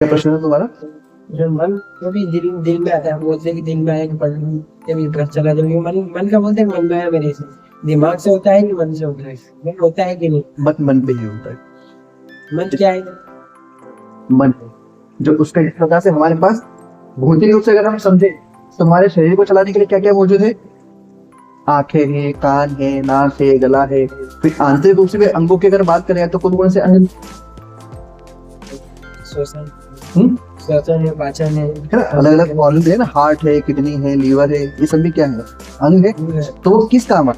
क्या प्रश्न है तुम्हारा? जो मन वो भी दिल दिल में आता है, बोलते हैं कि दिल में आया कि पढ़ लूं, जब ये ट्रस्ट चला जब ये मन मन का बोलते हैं मन में आया मेरे से, दिमाग से होता है कि मन से होता है, मन होता है कि नहीं? मन पे ही होता है। मन क्या है? मन जो उसका इस प्रकार से हमारे पास भौतिक रूप से अगर हम समझे तो हमारे शरीर को चलाने के लिए क्या क्या मौजूद है? आंखें हैं, कान है, नाक है, गला है। फिर आंतरिक रूप से भी अंगों की अगर बात करें तो कौन कौन से अंग? श्वसन, हम्म? श्वसन है, पाचन है ना, अलग अलग ऑर्गन है ना, हार्ट है, किडनी है, लीवर है, ये सब भी क्या है? अंग है। तो वो किस काम है?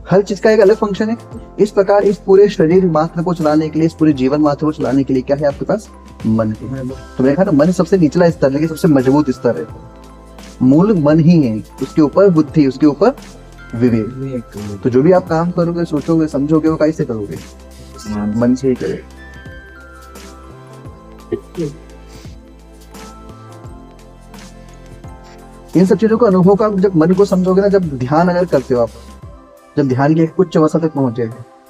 हर चीज का एक अलग फंक्शन है। इस प्रकार इस पूरे शरीर मात्र को चलाने के लिए, इस पूरे जीवन मात्र को चलाने के लिए क्या है आपके पास? मन है। तो मैंने कहा ना, मन सबसे निचला स्तर है, लेकिन सबसे मजबूत स्तर है। मूल मन ही है, उसके ऊपर बुद्धि, उसके ऊपर विवेक। तो जो भी आप काम करोगे, सोचोगे, समझोगे, वो कैसे करोगे? मन से ही करोगे। इन सब चीजों का अनुभव का जब मन को समझोगे ना, जब ध्यान अगर करते हो आप, जब ध्यान की एक उच्च अवस्था तक पहुंचे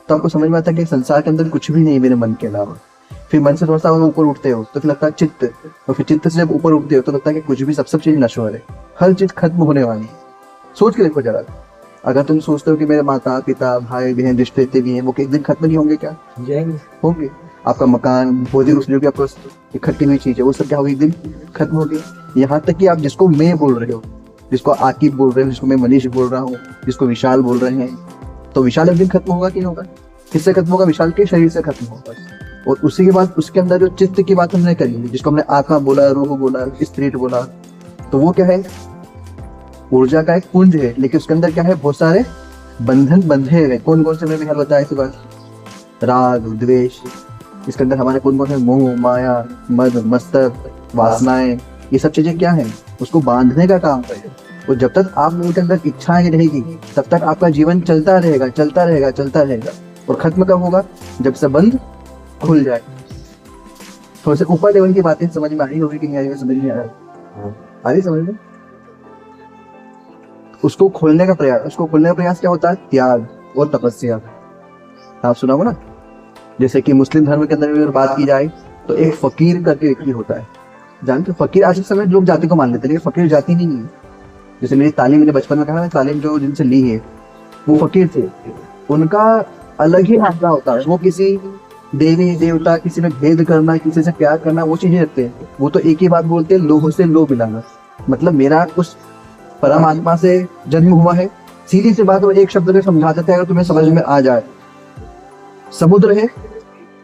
तो आपको समझ में आता है कि संसार के अंदर कुछ भी नहीं मेरे मन के अलावा। फिर मन से थोड़ा सा ऊपर उठते हो तो फिर लगता है चित्त, और फिर चित्त से जब ऊपर उठते हो तो लगता है कि कुछ भी सब चीज नश्वर है, हर चीज खत्म होने वाली है। सोच के देखो जरा, अगर तुम सोचते हो कि मेरे माता पिता भाई बहन रिश्ते भी हैं, वो एक दिन खत्म नहीं होंगे क्या? होंगे। आपका मकान, भौतिक रूप से जो भी आपको इकट्ठी हुई चीज है, वो सब क्या होगी? एक दिन खत्म होगी। यहाँ तक कि आप जिसको मैं बोल रहे हो, जिसको आकिब बोल रहे हो, जिसको मैं मनीष बोल रहा हूँ, जिसको विशाल बोल रहे हैं, तो विशाल एक दिन खत्म होगा कि नहीं होगा? किससे खत्म होगा? विशाल के शरीर से खत्म होगा। और उसी के बाद उसके अंदर जो चित्त की बात हमने करी, जिसको हमने आत्मा बोला, रूह बोला, स्पिरिट बोला, तो वो क्या है? ऊर्जा का एक पुंज है, लेकिन उसके अंदर क्या है? बहुत सारे बंधन बंधे हुए। कौन कौन से मैंने बिहार बताया इस बात? राग, द्वेष। इसके अंदर हमारे कौन कौन से? मोह, माया, मद, मस्तक, वासनाएं, ये सब चीजें क्या है? उसको बांधने का काम करें। और जब तक आप लोगों के अंदर इच्छाएं रहेगी, तब तक आपका जीवन चलता रहेगा, चलता रहेगा, चलता रहेगा। और खत्म कब होगा? जब संबंध खुल जाए। थोड़े से ऊपर लेवल की बातें समझ में आ रही होगी कि नहीं आ रही? समझ में आ रही समझ में? उसको खोलने का प्रयास, उसको खोलने का प्रयास क्या होता है? त्याग और तपस्या। आप सुना हो ना, जैसे कि मुस्लिम धर्म के अंदर अगर बात की जाए तो एक फकीर करके व्यक्ति होता है। जानते हो फकीर आज के समय लोग जाति को मान लेते हैं, लेकिन फकीर जाति नहीं है। जैसे मेरी तालीम, मैंने बचपन में कहा ना, तालीम जो जिनसे ली है वो फकीर थे। उनका अलग ही आंकड़ा होता है। वो किसी देवी देवता, किसी में भेद करना, किसी से प्यार करना, वो चीजें रखते हैं। वो तो एक ही बात बोलते हैं, लोह से लो मिलाना। मतलब मेरा उस परमात्मा से जन्म हुआ है। सीधी सी बात, वो एक शब्द में समझा देते हैं, अगर तुम्हें समझ में आ जाए। समुद्र है,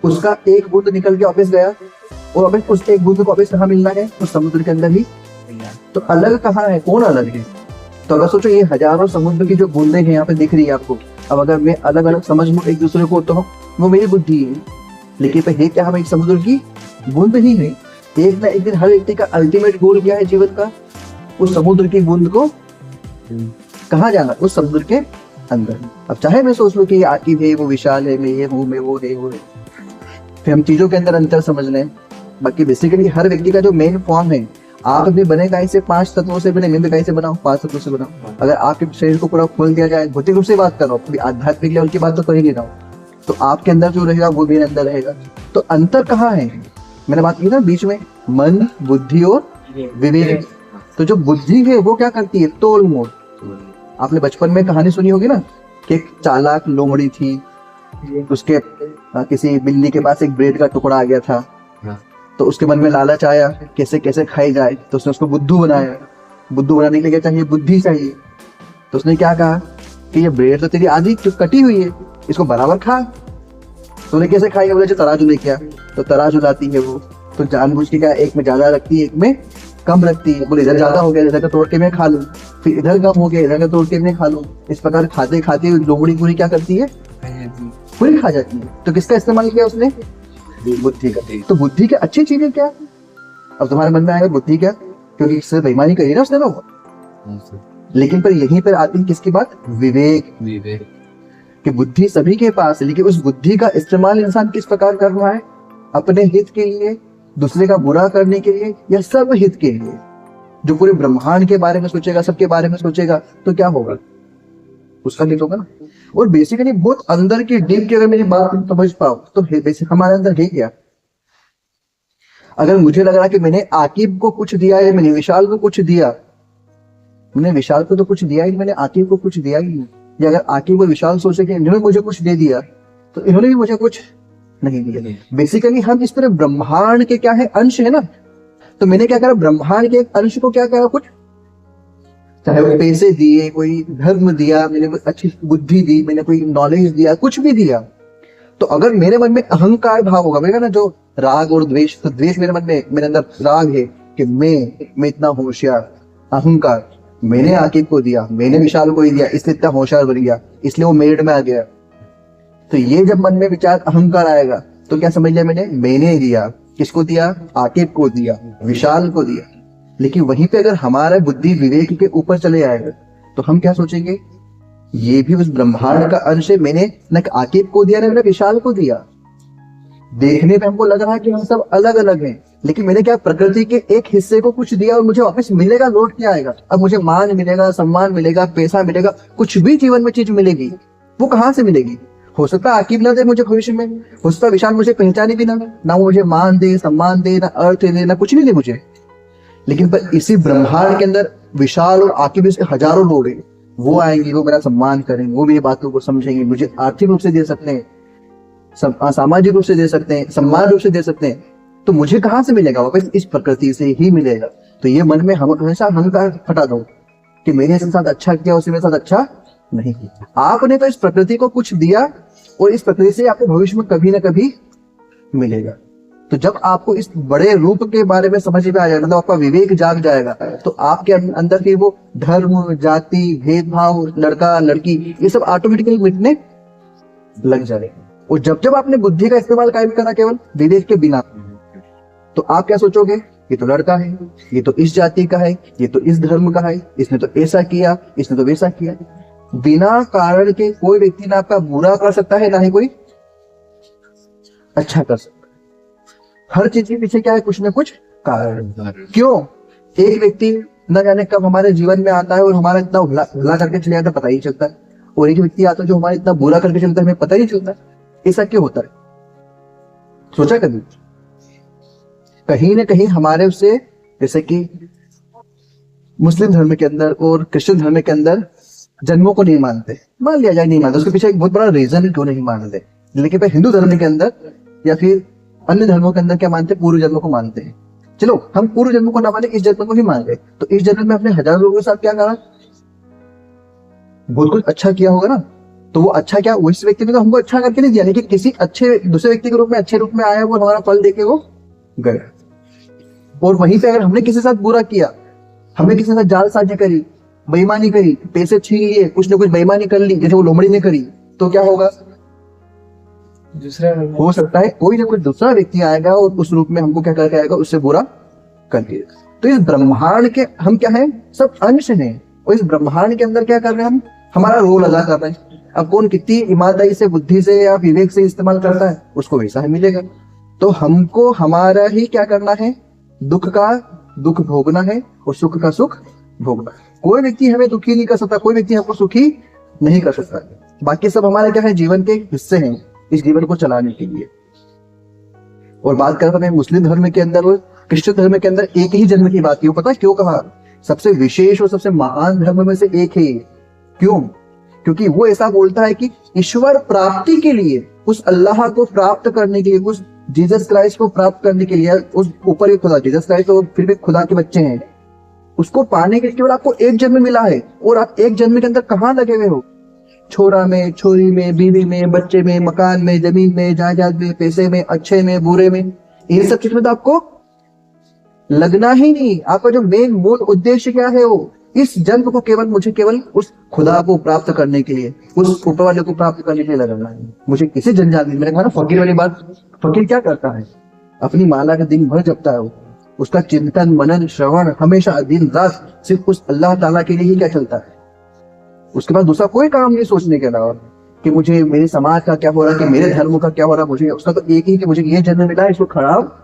उसका एक बूंद निकल के वापस गया, और वापस उस एक बूंद को वापस कहाँ मिलना है? उस समुद्र के अंदर ही। तो अलग कहाँ है? कौन अलग है? तो अगर सोचो, ये हजारों समुद्र की जो बूंदें हैं यहाँ पे दिख रही है आपको, अब अगर मैं अलग अलग समझ लूं एक दूसरे को, तो वो मेरी बुद्धि है। लेकिन है क्या? हम एक समुद्र की बूंद ही है। एक ना एक दिन हर व्यक्ति का अल्टीमेट गोल क्या है जीवन का? उस समुद्र की बूंद को कहाँ जाना? उस समुद्र के अंदर। अब चाहे मैं सोच लूं कि आकिब है, वो विशाल है, मैं ये हूँ, मैं वो है, वो है, फिर हम चीजों के अंदर अंतर समझ लें। बाकी बेसिकली हर व्यक्ति का जो मेन फॉर्म है, आप अपने बने कैसे 5 तत्वों से बने, मैं भी कैसे बनाऊं? 5 तत्वों से बनाऊं। अगर आपके शरीर को पूरा खोल दिया जाए, भौतिक रूप से बात कर रहा हूँ, आध्यात्मिक लेवल की बात तो कर ही नहीं रहा हूँ, तो आपके अंदर जो रहेगा वो मेरे अंदर रहेगा। तो अंतर कहाँ है? मैंने बात की ना बीच में, मन, बुद्धि और विवेक। तो जो बुद्धि है वो क्या करती है? तोल मोल। आपने बचपन में कहानी सुनी होगी ना कि एक चालाक लोमड़ी थी, उसके किसी बिल्ली के पास एक ब्रेड का टुकड़ा आ गया था, तो उसके मन में लालच आया कैसे कैसे खाई जाए, तो उसने उसको बुद्धू बनाया। बुद्धू बनाने के लिए क्या चाहिए? बुद्धि चाहिए। तो उसने क्या कहा कि ये ब्रेड तो तेरी आधी कटी हुई है, इसको बराबर खा। तो उन्हें कैसे खाएगा? बोले जो तराजू लेके आ। तो तराजू लाती है वो, तो जानबूझ के क्या, एक में ज्यादा रखती है, एक में कम रखती है। बोले इधर ज्यादा हो गया, इधर का तोड़ के मैं खा लूं, फिर इधर कम हो गया, इधर का तोड़ के मैं खा लूं। इस प्रकार खाते खाते लोमड़ी पूरी क्या करती है? पूरी खा जाती है। तो किसका इस्तेमाल किया उसने? बुद्धि का। तो बुद्धि की अच्छी चीजें क्या? अब तुम्हारे मन में आएगा बुद्धि क्या, क्योंकि इससे बेईमानी करी ना उसने लोग। लेकिन पर यहीं पर आती है किसकी बात? विवेक। विवेक कि बुद्धि सभी के पास है, लेकिन उस बुद्धि का इस्तेमाल इंसान किस प्रकार कर रहा है? अपने हित के लिए, दूसरे का बुरा करने के लिए, या सब हित के लिए? जो पूरे ब्रह्मांड के बारे में सोचेगा, सबके बारे में सोचेगा, तो क्या होगा? उसका हित होगा ना। और बेसिकली बहुत अंदर की डीप की अगर मेरी बात समझ पाओ तो बेसिक हमारे अंदर है क्या? अगर मुझे लग रहा है कि मैंने आकिब को कुछ दिया है, मैंने विशाल को कुछ दिया, मैंने विशाल को तो कुछ दिया ही, मैंने आकिब को कुछ दिया ही नहीं, या अगर आकिब और विशाल सोचे कि इन्होंने मुझे कुछ दे दिया तो इन्होंने भी मुझे कुछ नहीं दिया। बेसिकली हम इस पूरे ब्रह्मांड के क्या है, अंश है ना। तो मैंने क्या करा, ब्रह्मांड के एक अंश को क्या करा, कुछ चाहे वो पैसे दिए, कोई धर्म दिया, मैंने कोई अच्छी बुद्धि दी, मैंने कोई नॉलेज दिया, कुछ भी दिया। तो अगर मेरे मन में अहंकार भाव होगा, मेरा ना जो राग और द्वेष, तो द्वेष मेरे मन में, मेरे अंदर राग है कि मैं इतना होशियार, अहंकार, मैंने आकिब को दिया, मैंने विशाल को ही दिया, इसलिए इतना होशियार बन गया, इसलिए वो मेरिट में आ गया। तो ये जब मन में विचार अहंकार आएगा तो क्या समझ लिया मैंने दिया, किसको दिया, आकिब को दिया, विशाल को दिया। लेकिन वहीं पे अगर हमारा बुद्धि विवेक के ऊपर चले आएगा तो हम क्या सोचेंगे, ये भी उस ब्रह्मांड का अंश है, मैंने न आकिब को दिया न विशाल को दिया। देखने पे हमको लग रहा है कि हम सब अलग अलग हैं, लेकिन मैंने क्या प्रकृति के एक हिस्से को कुछ दिया और मुझे वापस मिलेगा, लौट के आएगा। अब मुझे मान मिलेगा, सम्मान मिलेगा, पैसा मिलेगा, कुछ भी जीवन में चीज मिलेगी, वो कहाँ से मिलेगी। हो सकता है आकिब ना दे मुझे भविष्य में, हो सकता है विशाल मुझे पहचाने भी ना वो मुझे मान दे, सम्मान दे, ना अर्थ दे, ना कुछ नहीं दे मुझे। लेकिन पर इसी ब्रह्मांड के अंदर विशाल और आकिब इसके हजारों लोग हैं, वो आएंगे, वो मेरा सम्मान करेंगे, वो मेरी बातों को समझेंगे, मुझे आर्थिक रूप से दे सकते हैं, सामाजिक रूप से दे सकते हैं, सम्मान रूप से दे सकते हैं। तो मुझे कहाँ से मिलेगा, वापस इस प्रकृति से ही मिलेगा। तो ये मन में हम हमेशा अहंकार हटा दो कि मेरे साथ अच्छा किया, उसने मेरे साथ अच्छा नहीं किया। आपने तो इस प्रकृति को कुछ दिया और इस प्रकृति से आपको भविष्य में कभी ना कभी मिलेगा। तो जब आपको इस बड़े रूप के बारे में समझ में आ जाएगा, मतलब आपका विवेक जाग जाएगा, तो आपके अंदर की वो धर्म, जाति, भेदभाव, लड़का लड़की, ये सब ऑटोमेटिकली मिटने लग जाएगा। और जब जब आपने बुद्धि का इस्तेमाल कायम करा केवल विवेक के बिना, तो आप क्या सोचोगे, ये तो लड़का है, ये तो इस जाति का है, ये तो इस धर्म का है, इसने तो ऐसा किया, इसने तो वैसा किया। बिना कारण के कोई व्यक्ति ना आपका बुरा कर सकता है, ना ही कोई अच्छा कर सकता है। हर चीज के पीछे क्या है, कुछ ना कुछ कारण। क्यों, एक व्यक्ति न जाने कब हमारे जीवन में आता है और हमारा इतना भला करके चले जाता है, पता ही चलता है, और एक व्यक्ति आता है जो हमारा इतना बुरा करके चलता है, हमें पता ही नहीं चलता। ऐसा क्यों होता है, सोचा कभी? कहीं ना कहीं हमारे उससे, जैसे कि मुस्लिम धर्म के अंदर और क्रिश्चियन धर्म के अंदर जन्मों को नहीं मानते, मान लिया जाए नहीं मानते, उसके पीछे एक बहुत बड़ा रीजन है क्यों नहीं मानते। लेकिन हिंदू धर्म के अंदर या फिर अन्य धर्मों के अंदर क्या मानते हैं, पूर्व जन्म को मानते हैं। चलो हम पूर्व जन्म को ना माने, इस जन्म को ही मान गए, तो इस जन्म में अपने हजारों लोगों के साथ क्या करा, बहुत कुछ अच्छा किया होगा ना। तो वो अच्छा क्या, उस व्यक्ति ने तो हमको अच्छा करके नहीं दिया, लेकिन किसी अच्छे दूसरे व्यक्ति के रूप में, अच्छे रूप में आया, वो हमारा फल देके वो गया। और वहीं पे अगर हमने किसी के साथ बुरा किया, हमने किसी के साथ जालसाजी करी, बेईमानी करी, पैसे छीन लिए, कुछ ना कुछ बेईमानी कर ली, जैसे वो लोमड़ी ने करी, तो क्या होगा, दूसरा हो सकता है कोई ना कोई दूसरा व्यक्ति आएगा और उस रूप में हमको क्या करके आएगा, उससे बुरा कर दिएगा। तो इस ब्रह्मांड के हम क्या है, सब अंश हैं, और इस ब्रह्मांड के अंदर क्या कर रहे हैं, हम हमारा रोल अदा कर रहे हैं। अब कौन कितनी ईमानदारी से, बुद्धि से या विवेक से इस्तेमाल करता है, उसको वैसा ही मिलेगा। तो हमको हमारा ही क्या करना है, दुख का दुख भोगना है और सुख का सुख भोगना है। कोई व्यक्ति हमें दुखी नहीं कर सकता, कोई व्यक्ति हमको सुखी नहीं कर सकता। बाकी सब हमारे क्या है, जीवन के हिस्से हैं इस जीवन को चलाने के लिए। और बात करता मैं मुस्लिम धर्म के अंदर और क्रिश्चियन धर्म के अंदर एक ही जन्म की बात की, पता है क्यों कहा, सबसे विशेष और सबसे महान धर्म में से एक है। क्यों, क्योंकि वो ऐसा बोलता है कि ईश्वर प्राप्ति के लिए, उस अल्लाह को प्राप्त करने के लिए, उस जीसस क्राइस्ट को प्राप्त करने के लिए, उस ऊपर एक खुदा, जीसस क्राइस्ट तो फिर भी खुदा के बच्चे हैं, उसको पाने के लिए केवल आपको एक जन्म मिला है। और आप एक जन्म के अंदर कहाँ लगे हुए हो, छोरा में, छोरी में, बीवी में, बच्चे में, मकान में, जमीन में, जायदाद में, पैसे में, अच्छे में, बुरे में, इन सब चीज में तो आपको लगना ही नहीं। आपका जो मेन मूल उद्देश्य क्या है, वो इस जन्म को केवल मुझे केवल उस खुदा को प्राप्त करने के लिए, उस ऊपर वाले को प्राप्त करने के लिए लगाना है। मुझे किसी जंजाल में, मैंने कहा ना फकीर वाली बात, फकीर क्या करता है, अपनी माला का दिन भर जपता है, उसका चिंतन मनन श्रवण हमेशा दिन रात सिर्फ उस अल्लाह ताला के लिए ही क्या चलता है। उसके बाद दूसरा कोई काम नहीं सोचने के अलावा कि मुझे मेरे समाज का क्या हो रहा है, कि मेरे धर्म का क्या हो रहा है। मुझे उसका तो एक ही कि मुझे ये जन्म मिला है, इसको खराब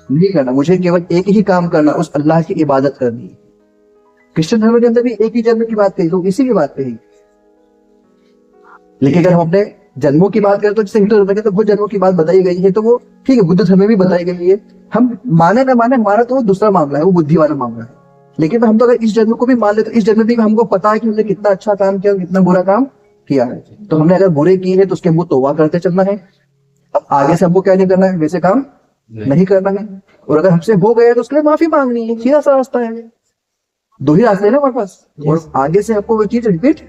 नहीं करना, मुझे केवल एक ही काम करना, उस अल्लाह की इबादत करनी। क्रिश्चियन धर्म के अंदर भी एक ही जन्म की बात कही, लोग इसी की बात कही। लेकिन अगर हम अपने जन्मों की बात करें तो जैसे हिंदू धर्म में तो बहुत जन्मों की बात बताई गई है, तो वो ठीक है, बुद्ध धर्म में भी बताई गई है। हम माने ना माने, हमारा तो वो दूसरा मामला है, वो बुद्धि वाला मामला है। लेकिन हम तो अगर इस जन्म को भी मान ले तो इस जन्म में भी हमको पता है कि हमने कितना अच्छा काम किया और कितना बुरा काम किया है। तो हमने अगर बुरे किए हैं तो उसके हमको तौबा करते चलना है। अब आगे से हमको क्या नहीं करना है, वैसे काम नहीं करना है। और अगर हमसे हो गया तो उसके लिए माफी मांगनी है, सीधा सा रास्ता है। दो ही रास्ते हैं ना हमारे पास, और आगे से आपको वो चीज रिपीट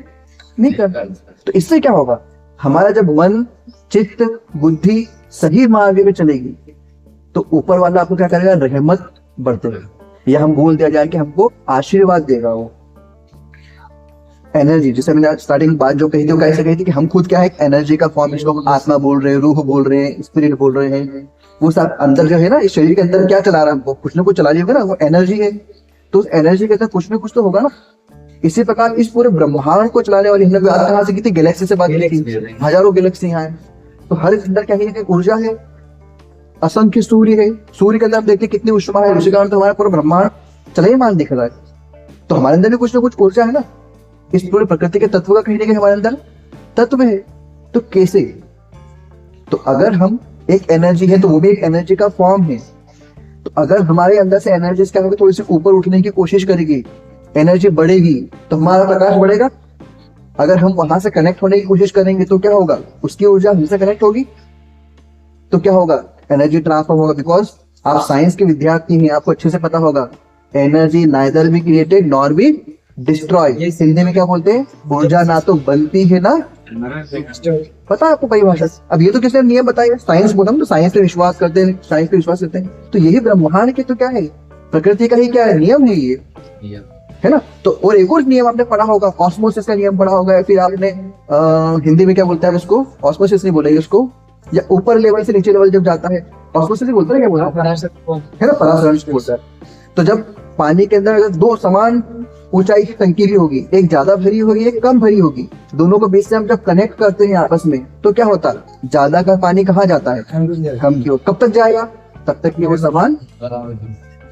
नहीं करना। तो इससे क्या होगा, हमारा जब मन चित्त बुद्धि सही मार्ग में चलेगी तो ऊपर वाला आपको क्या करेगा, रहमत बढ़तेगा, या हम बोल दिया जाए कि हमको आशीर्वाद देगा। वो एनर्जी, जैसे मैंने स्टार्टिंग बात जो कही थी वो कैसे कही थी कि हम खुद क्या है, एक एनर्जी का फॉर्म, इसको हम आत्मा बोल रहे हैं, रूह बोल रहे हैं, स्पिरिट बोल रहे हैं। वो सब अंदर जो है ना, इस शरीर के अंदर क्या चला रहा है हमको, कुछ ना कुछ चला रही होगा ना, वो एनर्जी है। तो उस एनर्जी के अंदर कुछ ना कुछ तो होगा ना। इसी प्रकार इस पूरे ब्रह्मांड को चलाने वाली, हमने बात कहाँ से की थी, गैलेक्सी से बात की थी, हजारों गैलेक्सी हैं। तो हर एक अंदर क्या है, ऊर्जा है, असंख्य सूर्य है। सूर्य के अंदर आप देखते कितनी उष्मा है, उसी कारण तो हमारा पूरा ब्रह्मांड चलयमान दिख रहा है। तो हमारे अंदर भी कुछ ना कुछ ऊर्जा है ना। इस पूरे प्रकृति के तत्व का कहीं ना कहीं हमारे अंदर तत्व है। तो कैसे, तो अगर हम एक एनर्जी है तो वो भी एक एनर्जी का फॉर्म है। तो अगर हमारे अंदर से एनर्जी क्या होगी, थोड़ी सी ऊपर उठने की कोशिश करेगी, एनर्जी बढ़ेगी तो हमारा प्रकाश बढ़ेगा। अगर हम वहां से कनेक्ट होने की कोशिश करेंगे तो क्या होगा, उसकी ऊर्जा हमसे कनेक्ट होगी तो क्या होगा, एनर्जी ट्रांसफर होगा। बिकॉज आप साइंस के विद्यार्थी हैं, आपको अच्छे से पता होगा, energy neither be created nor be destroy. Hindi में क्या बोलते हैं, ऊर्जा ना तो बनती है ना, पता है आपको परिभाषा। अब ये तो किसने नियम बताया, साइंस बोला, तो साइंस पे विश्वास करते हैं, साइंस पे विश्वास करते हैं। तो यही ब्रह्मांड के तो क्या है, प्रकृति का ही क्या है, नियम है ये, है ना। तो और एक और नियम आपने पढ़ा होगा, ऑस्मोसिस का नियम पढ़ा होगा, या फिर आपने हिंदी में क्या बोलता है उसको, ऑस्मोसिस नहीं बोलेंगे उसको, या ऊपर लेवल से नीचे लेवल जब जाता है ऑस्मोसिस बोलते हैं, क्या बोलते है ना, परासरण बोलता है। तो जब पानी के अंदर अगर दो समान ऊंचाई की टंकी भी होगी, एक ज्यादा भरी होगी एक कम भरी होगी, दोनों को बीच से हम जब कनेक्ट करते हैं आपस में तो क्या होता है, ज्यादा का पानी कहाँ जाता है, कम की ओर। कब तक जाएगा, तब तक कि वो समान।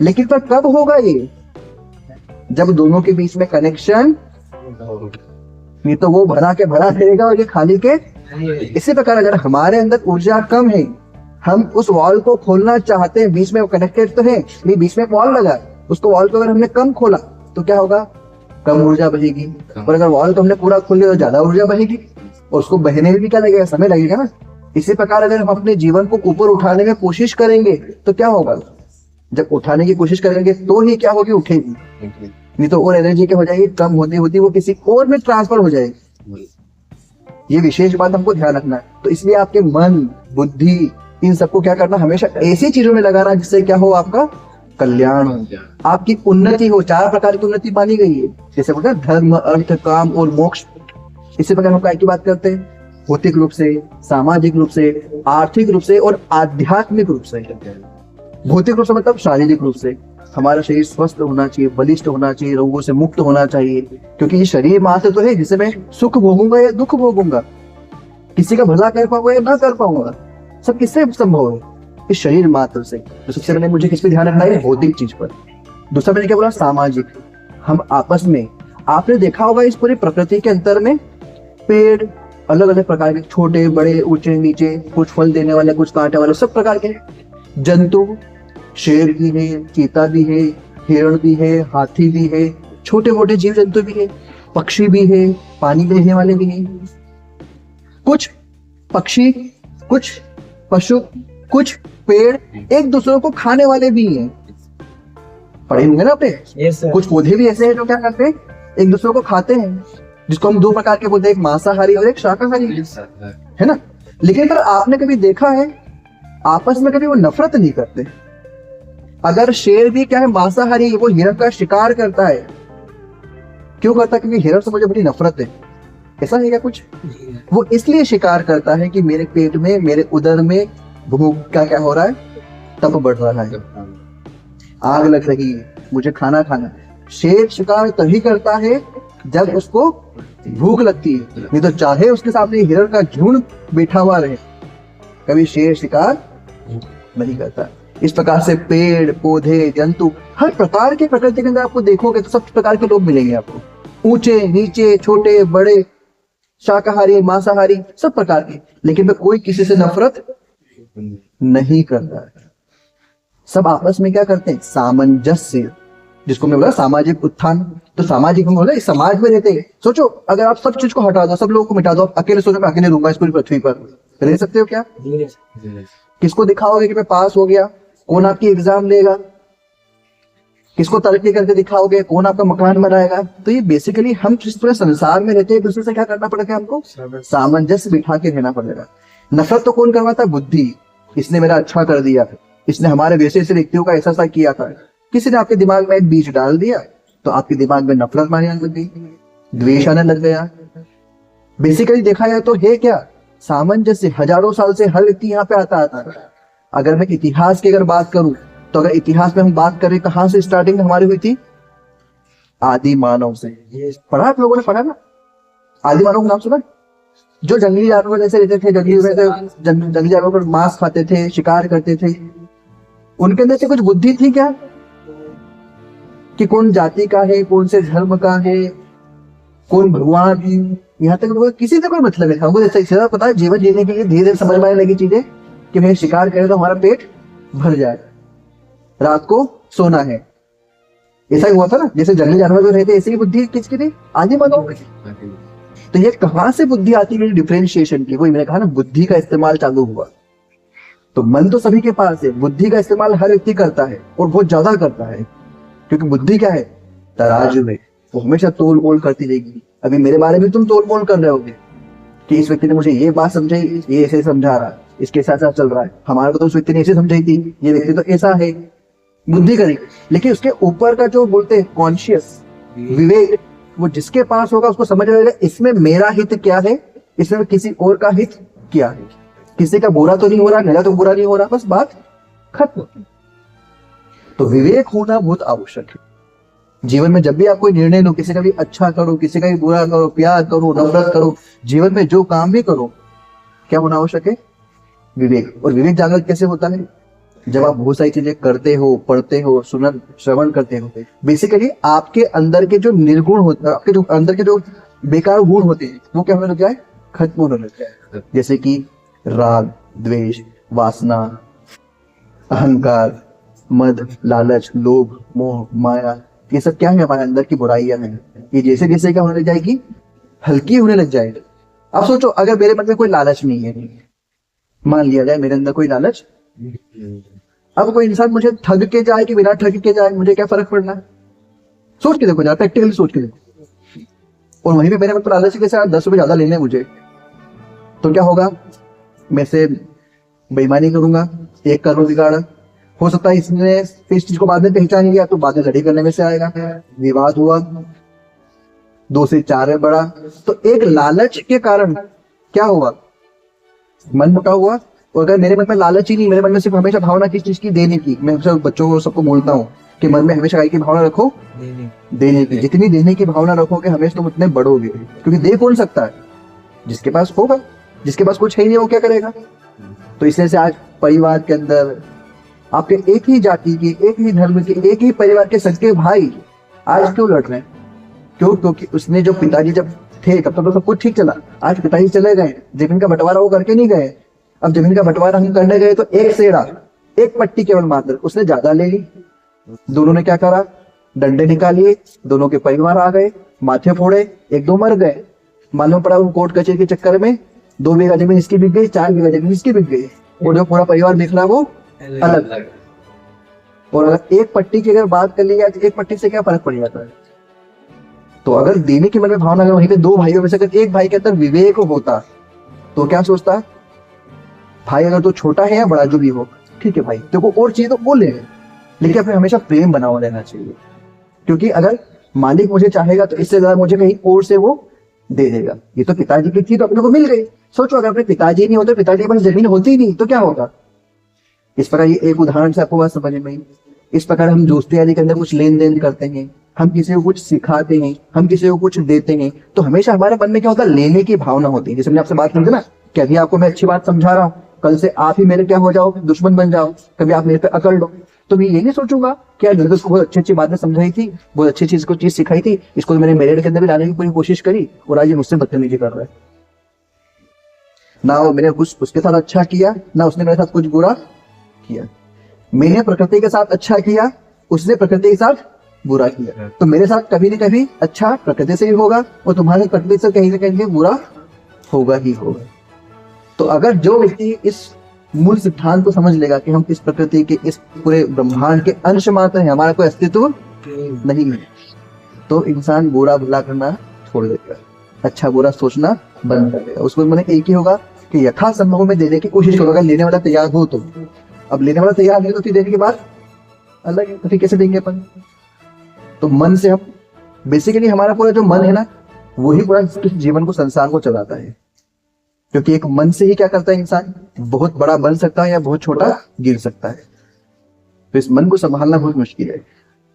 लेकिन पर कब होगा ये, जब दोनों के बीच में कनेक्शन, नहीं तो वो भरा के भरा रहेगा और ये खाली के। इसी प्रकार अगर हमारे अंदर ऊर्जा कम है, हम उस वॉल को खोलना चाहते हैं, बीच में कनेक्टेड तो है, बीच में वॉल लगा, उसको वॉल को अगर हमने कम खोला तो क्या होगा, कम ऊर्जा बहेगी। और अगर वॉल को हमने पूरा खोल लिया तो ज्यादा ऊर्जा बहेगी, और उसको बहने में भी क्या लगेगा, समय लगेगा ना। इसी प्रकार अगर हम अपने जीवन को ऊपर उठाने में कोशिश करेंगे तो क्या होगा, जब उठाने की कोशिश करेंगे तो ही क्या होगी, उठेगी, नहीं तो और एनर्जी क्या हो जाएगी, कम होती होती वो किसी और में ट्रांसफर हो जाएगी। ये विशेष बात हमको ध्यान रखना है। तो इसलिए आपके मन बुद्धि इन सबको क्या करना, हमेशा ऐसी चीजों में लगाना जिससे क्या हो, आपका कल्याण हो, आपकी उन्नति हो। 4 प्रकार की उन्नति मानी गई है, जैसे बोलते हैं धर्म अर्थ काम और मोक्ष। इसी प्रकार हम काय की बात करते हैं, भौतिक रूप से, सामाजिक रूप से, आर्थिक रूप से और आध्यात्मिक रूप से। भौतिक रूप से मतलब शारीरिक रूप से, हमारा शरीर स्वस्थ होना चाहिए, बलिष्ठ होना चाहिए, रोगों से मुक्त होना चाहिए, क्योंकि ये शरीर मात्र तो है जिसे मैं सुख भोगूंगा या दुख भोगूंगा, किसी का भला कर पाऊंगा या ना कर पाऊंगा, सब किससे संभव है, इस शरीर मात्र से। तो सबसे पहले मुझे किस पे ध्यान रखना है, भौतिक चीज पर। दूसरा मैंने क्या बोला, सामाजिक। हम आपस में, आपने देखा होगा इस पूरी प्रकृति के अंतर में पेड़ अलग अलग प्रकार के, छोटे बड़े ऊंचे नीचे, कुछ फल देने वाले कुछ कांटे वाले, सब प्रकार के जंतु, शेर भी है, चीता भी है, हिरण भी है, हाथी भी है, छोटे मोटे जीव जंतु भी है, पक्षी भी है, पानी में रहने वाले भी हैं, कुछ पक्षी, कुछ पशु, कुछ पेड़ एक दूसरे को खाने वाले भी हैं। पढ़े होंगे ना आपने। कुछ पौधे भी ऐसे हैं जो क्या करते हैं, एक दूसरे को खाते हैं, जिसको हम 2 प्रकार के बोलते हैं, एक मांसाहारी और एक शाकाहारी, है ना। लेकिन अगर आपने कभी देखा है, आपस में कभी वो नफरत नहीं करते। अगर शेर भी क्या है, मांसाहारी, वो हिरण का शिकार करता है, क्यों करता है, क्योंकि हिरण से मुझे बड़ी नफरत है, ऐसा है क्या कुछ। वो इसलिए शिकार करता है कि मेरे पेट में, मेरे उदर में भूख का क्या हो रहा है, तप बढ़ रहा है, आग लग रही है, मुझे खाना खाना। शेर शिकार तभी करता है जब उसको भूख लगती है, नहीं तो चाहे उसके सामने हिरण का झुंड बैठा हुआ रहे, कभी शेर शिकार नहीं करता। इस प्रकार से पेड़ पौधे जंतु, हर प्रकार के प्रकृति के अंदर आपको देखोगे तो सब प्रकार के लोग मिलेंगे आपको, ऊंचे नीचे, छोटे बड़े, शाकाहारी, मांसाहारी, सब प्रकार के, लेकिन मैं कोई किसी से नफरत नहीं करता है। सब आपस में क्या करते हैं? सामंजस्य, जिसको मैं बोला सामाजिक उत्थान। तो सामाजिक में बोला इस समाज में रहते हैं। सोचो अगर आप सब चीज को हटा दो, सब लोगों को मिटा दो, आप अकेले सोचो मैं अकेले रहूंगा इस पूरी पृथ्वी पर, रह सकते हो क्या? किसको दिखाओगे कि मैं पास हो गया? कौन आपकी एग्जाम लेगा? किसको तरक्की करके दिखाओगे? कौन आपका मकान बनाएगा? तो ये बेसिकली हम जिस पूरे संसार में रहते हैं, दूसरे से क्या करना पड़ेगा हमको? सामंजस्य बिठा के रहना पड़ेगा। नफरत तो कौन करवाता? बुद्धि। इसने मेरा अच्छा कर दिया, इसने हमारे वैसे ऐसे व्यक्तियों का ऐसा किया था। किसी ने आपके दिमाग में एक बीज डाल दिया तो आपके दिमाग में नफरत मारने लग गई, द्वेष आने लग गया। बेसिकली देखा जाए तो है क्या? सामंजस्य। हजारों साल से हर व्यक्ति यहाँ पे आता है। अगर मैं इतिहास की अगर बात करूं तो अगर इतिहास में हम बात करें कहां से स्टार्टिंग हमारी हुई थी? आदि मानव से। पढ़ा आप लोगों ने? पढ़ा ना? आदि मानव का नाम सुना? जो जंगली जानवर जैसे रहते थे, जंगली जानवर पर मांस खाते थे, शिकार करते थे, उनके अंदर से कुछ बुद्धि थी क्या कि कौन जाति का है, कौन से धर्म का है, कौन भगवान है? यहाँ तक किसी से कोई मतलब नहीं था। हमको जैसा पता है जीवन जीने के लिए धीरे धीरे समझ में आने लगी चीजें कि भाई शिकार करें तो हमारा पेट भर जाए, रात को सोना है। ऐसा ही हुआ था ना, जैसे जंगली जानवर जो रहते ऐसी ही बुद्धि किसकी थी? आदि मानव की। तो ये कहां से बुद्धि आती है? डिफरेंशिएशन की। वही मैंने कहा ना, बुद्धि का इस्तेमाल चालू हुआ। तो मन तो सभी के पास है, बुद्धि का इस्तेमाल हर व्यक्ति करता है और बहुत ज्यादा करता है, क्योंकि बुद्धि क्या है? तराजू है, वो हमेशा तोल मोल करती रहेगी। अभी मेरे बारे में तुम तोल मोल कर रहे होगे कि इस व्यक्ति ने मुझे ये बात समझाई, ये ऐसे समझा रहा है, इसके साथ साथ चल रहा है, हमारे को तो उस व्यक्ति ने ऐसे समझाई थी, ये व्यक्ति तो ऐसा है। बुद्धि करेगी, लेकिन उसके ऊपर का जो बोलते हैं कॉन्शियस विवेक, वो जिसके पास होगा उसको समझ आएगा इसमें मेरा हित क्या है, इसमें किसी और का हित क्या है, किसी का बुरा तो नहीं हो रहा, मेरा तो बुरा नहीं हो रहा, बस बात खत्म। तो विवेक होना बहुत आवश्यक है जीवन में। जब भी आप कोई निर्णय लो, किसी का भी अच्छा करो, किसी का भी बुरा करो, प्यार करो, नफरत करो, जीवन में जो काम भी करो, क्या होना आवश्यक है? विवेक। और विवेक जागृत कैसे होता है? जब आप बहुत सारी चीजें करते हो, पढ़ते हो, सुनन श्रवण करते हो, बेसिकली आपके अंदर के जो निर्गुण होते हैं, आपके जो अंदर के जो बेकार गुण होते हैं, वो क्या होने लग जाए? खत्म होने लग जाए। जैसे कि राग, द्वेष, वासना, अहंकार, मद, लालच, लोभ, मोह, माया, ये सब क्या है? हमारे अंदर की बुराइयां हैं। ये जैसे जैसे क्या होने लग जाएगी? हल्की होने लग जाएगी। अब सोचो अगर मेरे मन में कोई लालच नहीं है, मान लिया जाए मेरे अंदर कोई लालच, अब कोई इंसान मुझे ठग के जाए कि बिना ठग के जाए, मुझे क्या फर्क पड़ना है? सोच के देखो जरा, प्रैक्टिकली सोच के देखो। और वहीं पे मेरे मन पर लालच के साथ 10 रुपए ज्यादा लेने मुझे, तो क्या होगा? मैं से बेईमानी करूंगा, एक करोड़ बिगाड़ा। हो सकता है इसने इस चीज को बाद में पहचान लिया तो बाद में लड़ाई करने में से आएगा, विवाद हुआ, 2 से 4 में बढ़ा। तो एक लालच के कारण क्या हुआ? मन मोटा हुआ। और अगर मेरे मन में लालच ही नहीं, मेरे मन में सिर्फ हमेशा भावना किस चीज की? देने की। मैं सब बच्चों को सबको बोलता हूँ कि मन में हमेशा की भावना रखो, देने की। जितनी देने की भावना रखोगे हमेशा तुम उतने बढ़ोगे, क्योंकि दे कौन सकता है? जिसके पास होगा। जिसके पास कुछ है ही नहीं वो क्या करेगा? तो इसलिए से आज परिवार के अंदर आपके एक ही जाति के, एक ही धर्म के, एक ही परिवार के सगे भाई आज क्यों लड़ रहे हैं? क्यों? क्योंकि उसने जो पिताजी जब थे तब तो सब कुछ ठीक चला। आज पिताजी चले गए, जमीन का बंटवारा वो करके नहीं गए। अब जमीन का बंटवारा हम करने गए तो एक सेड़ा, एक पट्टी केवल मात्र उसने ज्यादा ले ली। दोनों ने क्या करा? डंडे निकालिए, दोनों के परिवार आ गए, माथे फोड़े, 1-2 मर गए। मालूम पड़ा उन कोर्ट कचहरी के चक्कर में 2 बीघा जमीन इसकी बिक गई, 4 बीघा जमीन इसकी बिक गई, और जो पूरा परिवार बिखरा वो अलग। और अगर एक पट्टी की अगर बात कर ली जाए, एक पट्टी से क्या फर्क पड़ जाता है? तो अगर देने की मन में भावना, अगर वहीं पे 2 भाइयों में से अगर एक भाई के अंदर विवेक होता तो क्या सोचता? भाई अगर तो छोटा है या बड़ा जो भी हो, ठीक है भाई तेरे को और चाहिए तो वो ले, लेकिन अपने हमेशा प्रेम बना हुआ रहना चाहिए। क्योंकि अगर मालिक मुझे चाहेगा तो इससे ज्यादा मुझे कहीं और से वो दे देगा। ये तो पिताजी की थी तो अपने को मिल गई। सोचो अगर अपने पिताजी नहीं होते, पिताजी के पास जमीन होती नहीं तो क्या होगा? इस प्रकार ये एक उदाहरण से आपको बात समझ में आई। इस प्रकार हम दोस्ती यारी के अंदर कुछ लेन देन करते हैं, हम किसी को कुछ सिखाते हैं, हम किसी को कुछ देते हैं, तो हमेशा हमारे मन में क्या होता है? लेने की भावना होती है। जैसे मैंने आपसे बात की थी ना कि अभी आपको मैं अच्छी बात समझा रहा हूँ, कल से आप ही मेरे क्या हो जाओ? दुश्मन बन जाओ, कभी आप मेरे पे अकड़ लो। तो मैं ये नहीं सोचूंगा कि यार को बहुत अच्छी अच्छी बातें समझाई थी, बहुत अच्छी चीज को चीज सिखाई थी, इसको मैंने मेरिट के अंदर भी लाने की पूरी कोशिश करी और आज ये मुझसे बदतमीजी कर रहा है। ना मैंने कुछ उसके साथ अच्छा किया, ना उसने मेरे साथ कुछ बुरा किया। मैंने प्रकृति के साथ अच्छा किया, उसने प्रकृति के साथ बुरा किया। तो मेरे साथ कभी न कभी अच्छा प्रकृति से ही होगा और तुम्हारे प्रकृति से कहीं ना कहीं बुरा होगा ही होगा। तो अगर जो व्यक्ति इस मूल सिद्धांत को समझ लेगा कि हम इस प्रकृति के, इस पूरे ब्रह्मांड के अंश मात्र हैं, हमारा कोई अस्तित्व नहीं है, तो इंसान बुरा भला करना छोड़ देगा, अच्छा बुरा सोचना बंद कर देगा। उसको मैंने एक ही होगा कि यथासंभव में देने की कोशिश करोगे, लेने वाला तैयार हो तो। अब लेने वाला तैयार नहीं तो फिर देने के बाद अलग है, तो फिर कैसे देंगे अपन? तो मन से हम बेसिकली, हमारा पूरा जो मन है ना, वही पूरा जीवन को, संसार को चलाता है। क्योंकि एक मन से ही क्या करता है इंसान, बहुत बड़ा बन सकता है या बहुत छोटा गिर सकता है। तो इस मन को संभालना बहुत मुश्किल है।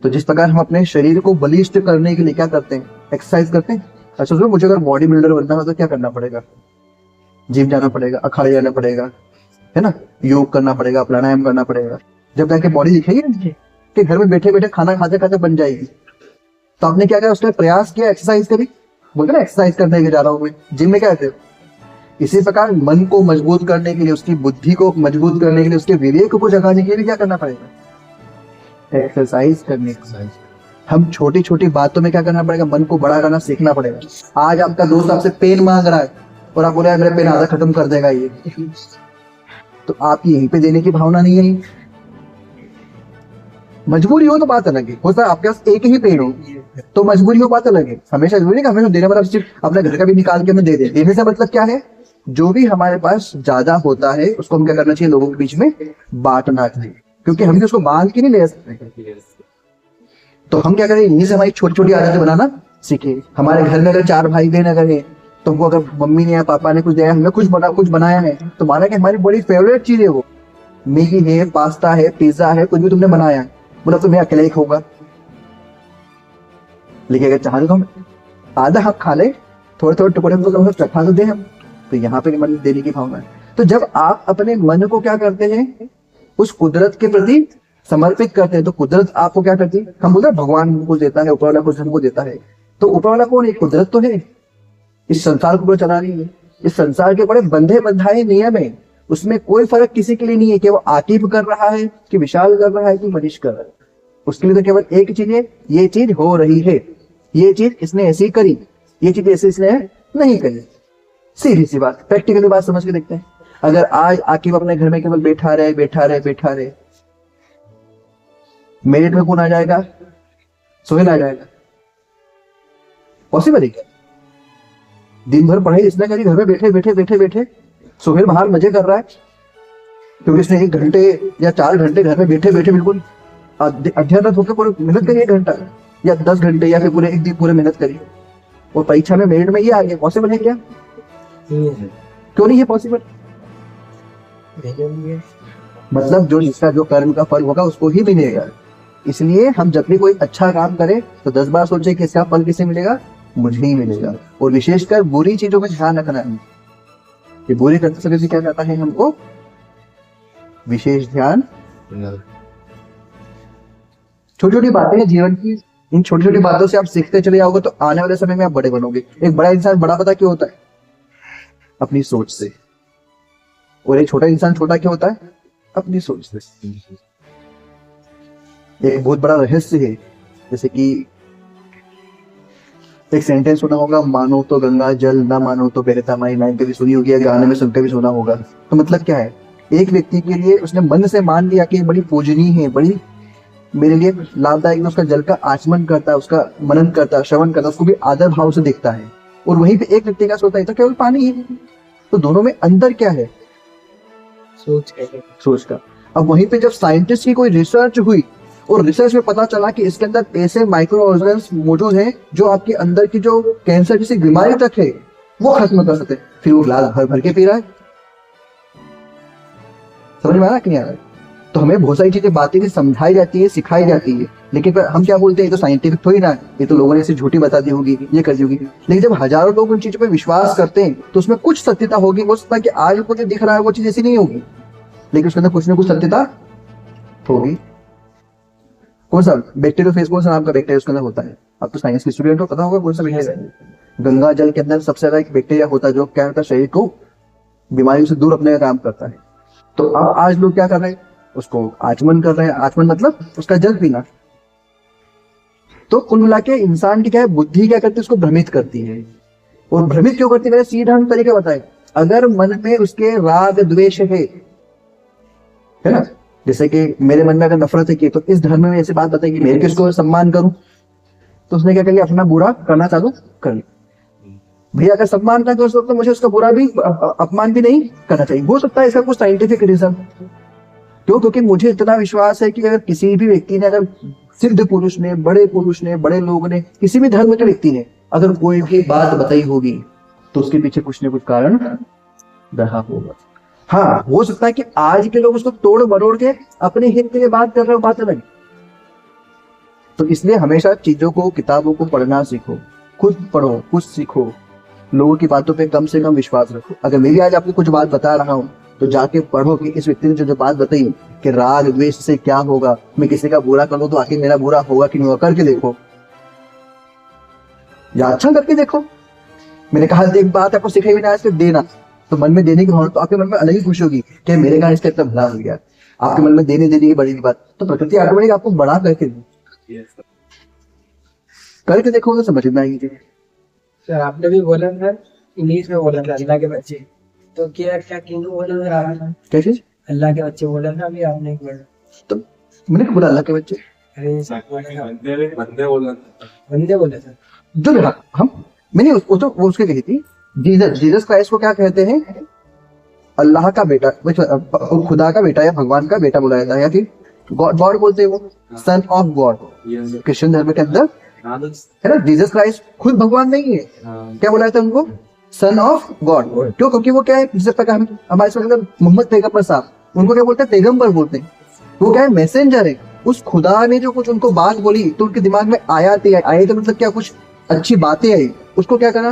तो जिस प्रकार हम अपने शरीर को बलिष्ठ करने के लिए क्या करते हैं, एक्सरसाइज करते हैं। अच्छा सुनो, मुझे अगर बॉडी बिल्डर बनना हो तो क्या करना पड़ेगा? जिम जाना पड़ेगा, अखाड़े जाना पड़ेगा, है ना, योग करना पड़ेगा, प्राणायाम करना पड़ेगा। जब जाके बॉडी दिखेगी ना, कि घर में बैठे बैठे खाना खाते खाते बन जाएगी। तो आपने क्या किया, उसने प्रयास किया, एक्सरसाइज करी, बोलते ना एक्सरसाइज करने के जा रहा हूँ मैं, जिम में क्या कहते हो। इसी प्रकार मन को मजबूत करने के लिए, उसकी बुद्धि को मजबूत करने के लिए, उसके विवेक को जगाने के लिए क्या करना पड़ेगा? एक्सरसाइज करनी। हम छोटी छोटी बातों में क्या करना पड़ेगा, मन को बड़ा करना सीखना पड़ेगा। आज आपका दोस्त आपसे पेन मांग रहा है और आप बोले मेरा पेन आधा खत्म कर देगा ये, तो आपकी यहीं पे देने की भावना नहीं है। मजबूरी हो तो बात अलग है, हो सकता है आपके पास एक ही पेन हो तो मजबूरी हो, बात अलग है। हमेशा जरूरी नहीं, हमेशा देने वाला सिर्फ अपने घर का भी निकाल के हमें दे दे। देने से मतलब क्या है, जो भी हमारे पास ज्यादा होता है उसको हम क्या करना चाहिए, लोगों के बीच में बांटना चाहिए। क्योंकि हम भी उसको बांध के नहीं ले सकते। तो हम क्या करें, यहीं से हमारी छोटी छोटी आदतें बनाना सीखे। हमारे घर में अगर 4 भाई बहन अगर है, तो हमको अगर मम्मी ने या पापा ने कुछ दिया, हमने कुछ बनाया है, तो माना कि हमारी बड़ी फेवरेट चीज है वो, मैगी है, पास्ता है, पिज्जा है, कुछ भी तुमने बनाया है, बोला तो मैं अकेले ही खाऊंगा। लेकिन अगर चाहे तो हम आधा हम खा ले, थोड़े थोड़े टुकड़े हमको कम से चखा तो दे हम। तो यहाँ पे मन देने की भावना है। तो जब आप अपने मन को क्या करते हैं, उस कुदरत के प्रति समर्पित करते हैं, तो कुदरत आपको क्या करती है, हम बोलते हैं भगवान हमको देता है, ऊपर वाला कुछ हमको देता है। तो ऊपर वाला कौन है, कुदरत तो है, इस संसार को चला रही है। इस संसार के बड़े बंधे बंधाए नियम है, उसमें कोई फर्क किसी के लिए नहीं है कि वो आकिब कर रहा है कि विशाल कर रहा है कि मनीष कर रहा है। उसके लिए तो केवल एक चीज है, ये चीज हो रही है, ये चीज इसने ऐसी करी, ये चीज ऐसे इसने नहीं करी। सीधी सी बात, प्रैक्टिकली बात समझ के देखते हैं। अगर आज आकिब अपने घर में केवल बैठा रहे, मेरिट में कौन आ जाएगा, सोहेल आ जाएगा? पॉसिबल है क्या? दिन भर पढ़ाई इसने करी, घर में बैठे सोहेल बाहर मजे कर रहा है, क्योंकि इसने 1 घंटे या 4 घंटे घर में बैठे बिल्कुल अध्ययनरत होकर पूरे मेहनत करी, 1 घंटा या 10 घंटे या फिर पूरे 1 दिन पूरे मेहनत करी, और परीक्षा में मेरिट में ये आ गया। पॉसिबल है क्या? क्यों नहीं है पॉसिबल? मतलब जो जिसका जो कर्म का फल होगा उसको ही मिलेगा। इसलिए हम जब भी कोई अच्छा काम करें तो 10 बार सोचे कि इसका फल किसे मिलेगा, मुझे ही मिलेगा। और विशेषकर बुरी चीजों में ध्यान रखना है कि बुरी करते समय क्या कहता है हमको, विशेष ध्यान। छोटी छोटी बातें हैं जीवन की, इन छोटी छोटी बातों से आप सीखते चले जाओगे तो आने वाले समय में आप बड़े बनोगे। एक बड़ा इंसान बड़ा पता क्यों होता है, अपनी सोच से। और एक छोटा इंसान छोटा क्यों होता है, अपनी सोच से। एक बहुत बड़ा रहस्य है, जैसे कि एक सेंटेंस सुना होगा, मानो तो गंगा जल, ना मानो तो बहता माई। लाइन कभी सुनी होगी या गाने में सुनकर भी सुना होगा। तो मतलब क्या है, एक व्यक्ति के लिए उसने मन से मान लिया कि बड़ी पूजनीय है, बड़ी मेरे लिए लाभदायक, उसका जल का आचमन करता है, उसका मनन करता है, श्रवण करता है, उसको भी आदर भाव से देखता है। और वहीं पे एक व्यक्ति का सोचता है तो केवल पानी है। तो दोनों में अंतर क्या है, सोच का। अब वहीं पे जब साइंटिस्ट की कोई रिसर्च हुई और रिसर्च में पता चला कि इसके अंदर ऐसे माइक्रो ऑर्गेनिज्म मौजूद हैं जो आपके अंदर की जो कैंसर जैसी बीमारी तक है वो खत्म कर सकते हैं, फिर वो गिलास भर भर के पी रहा है। समझ में आ रहा कि नहीं आ रहा? तो हमें बहुत सारी चीजें बातें भी समझाई जाती है, सिखाई जाती है, लेकिन हम क्या बोलते हैं, ये तो साइंटिफिक थोड़ी ना है, ये तो लोगों ने ऐसी झूठी बता दी होगी, ये कर दी होगी। लेकिन जब हजारों लोग उन चीजों पे विश्वास करते हैं तो उसमें कुछ सत्यता होगी। हो सकता है कि आज उनको जो दिख रहा है वो चीज ऐसी नहीं होगी, लेकिन उसके अंदर कुछ ना कुछ सत्यता होगी। कौन सा बैक्टीरियोफेज, कौन सा नाम का बैक्टीरिया उसके अंदर होता है? आप तो साइंस के स्टूडेंट हो, पता होगा कौन सा बैक्टीरिया। गंगा जल के अंदर सबसे ज्यादा एक बैक्टीरिया होता है जो क्या होता है, शरीर को बीमारियों से दूर रखने का काम करता है। तो अब आज लोग क्या कर रहे हैं, उसको आचमन कर रहे हैं। आचमन मतलब उसका जल पीना। तो कुल मिला के इंसान की क्या है, बुद्धि क्या करती है, उसको भ्रमित करती है। और भ्रमित क्यों करती है, मैंने सीधा तरीका बताया। अगर मन में उसके राग द्वेष है ना, जैसे कि मेरे मन में अगर नफरत है कि तो इस धर्म में ऐसी बात बताई कि मैं किसको सम्मान करूं, तो उसने क्या किया, अपना बुरा करना चालू कर लिया। भैया अगर सम्मान ना कर सकता तो मुझे उसका बुरा भी अपमान भी नहीं करना चाहिए। हो सकता है इसका कुछ साइंटिफिक रीजन, क्यों, क्योंकि मुझे इतना विश्वास है कि अगर किसी भी व्यक्ति ने, अगर सिद्ध पुरुष ने, बड़े लोग ने, किसी भी धर्म के व्यक्ति ने अगर कोई भी बात बताई होगी तो उसके पीछे कुछ न कुछ कारण रहा होगा। हाँ, हो सकता है कि आज के लोग उसको तोड़ मरोड़ के अपने हित के लिए बात कर रहे हो, बात अलग। तो इसलिए हमेशा चीजों को, किताबों को पढ़ना सीखो, खुद पढ़ो, कुछ सीखो, लोगों की बातों पे कम से कम विश्वास रखो। अगर मैं भी आज आपको कुछ बात बता रहा हूँ तो जाके पढ़ो कि इस व्यक्ति ने जो बात बताई कि राग द्वेष से क्या होगा, मैं किसी का बुरा करूँ तो आखिर मेरा बुरा होगा कि नहीं होगा, करके देखो या अच्छा करके देखो। मैंने कहा एक बात आपको सिखाई भी ना आज, देना, तो मन में देने की भावना, तो आपके मन में अलग ही खुशी होगी कि मेरे कारण इसका इतना भला हो गया। आपके मन में देने की बड़ी बात, तो प्रकृति ऑटोमेटिक आपको बड़ा करके देखोगे, समझ में आएगी। सर आपने भी बोला था, इंग्लिश में बोला था अल्लाह के बच्चे, तो क्या क्या किंगू बोला सर आपने? क्या चीज? अल्लाह के बच्चे बोला था अभी आपने एक बार। तो मैंने बोला अल्लाह के बच्चे, अरे सर बंदे बोला था जो हम, मैंने तो वो उसके कही थी। जीसस क्राइस्ट को क्या कहते हैं, अल्लाह का बेटा, खुदा का बेटा या भगवान का बेटा बुलाया जाता है, या फिर गॉड बोलते हैं, वो सन ऑफ गॉड क्रिश्चियन धर्म के अंदर है ना। जीसस क्राइस्ट खुद भगवान नहीं है, क्या बुलाया था उनको, सन ऑफ गॉड। क्यों, क्योंकि वो क्या है, जिस तक हमारे मोहम्मद पैगंबर साहब, उनको क्या बोलते हैं, पैगंबर बोलते हैं। वो क्या है, मैसेंजर है। उस खुदा ने जो कुछ उनको बात बोली तो उनके दिमाग में आया तो मतलब क्या, कुछ अच्छी बातें आई, उसको क्या करा,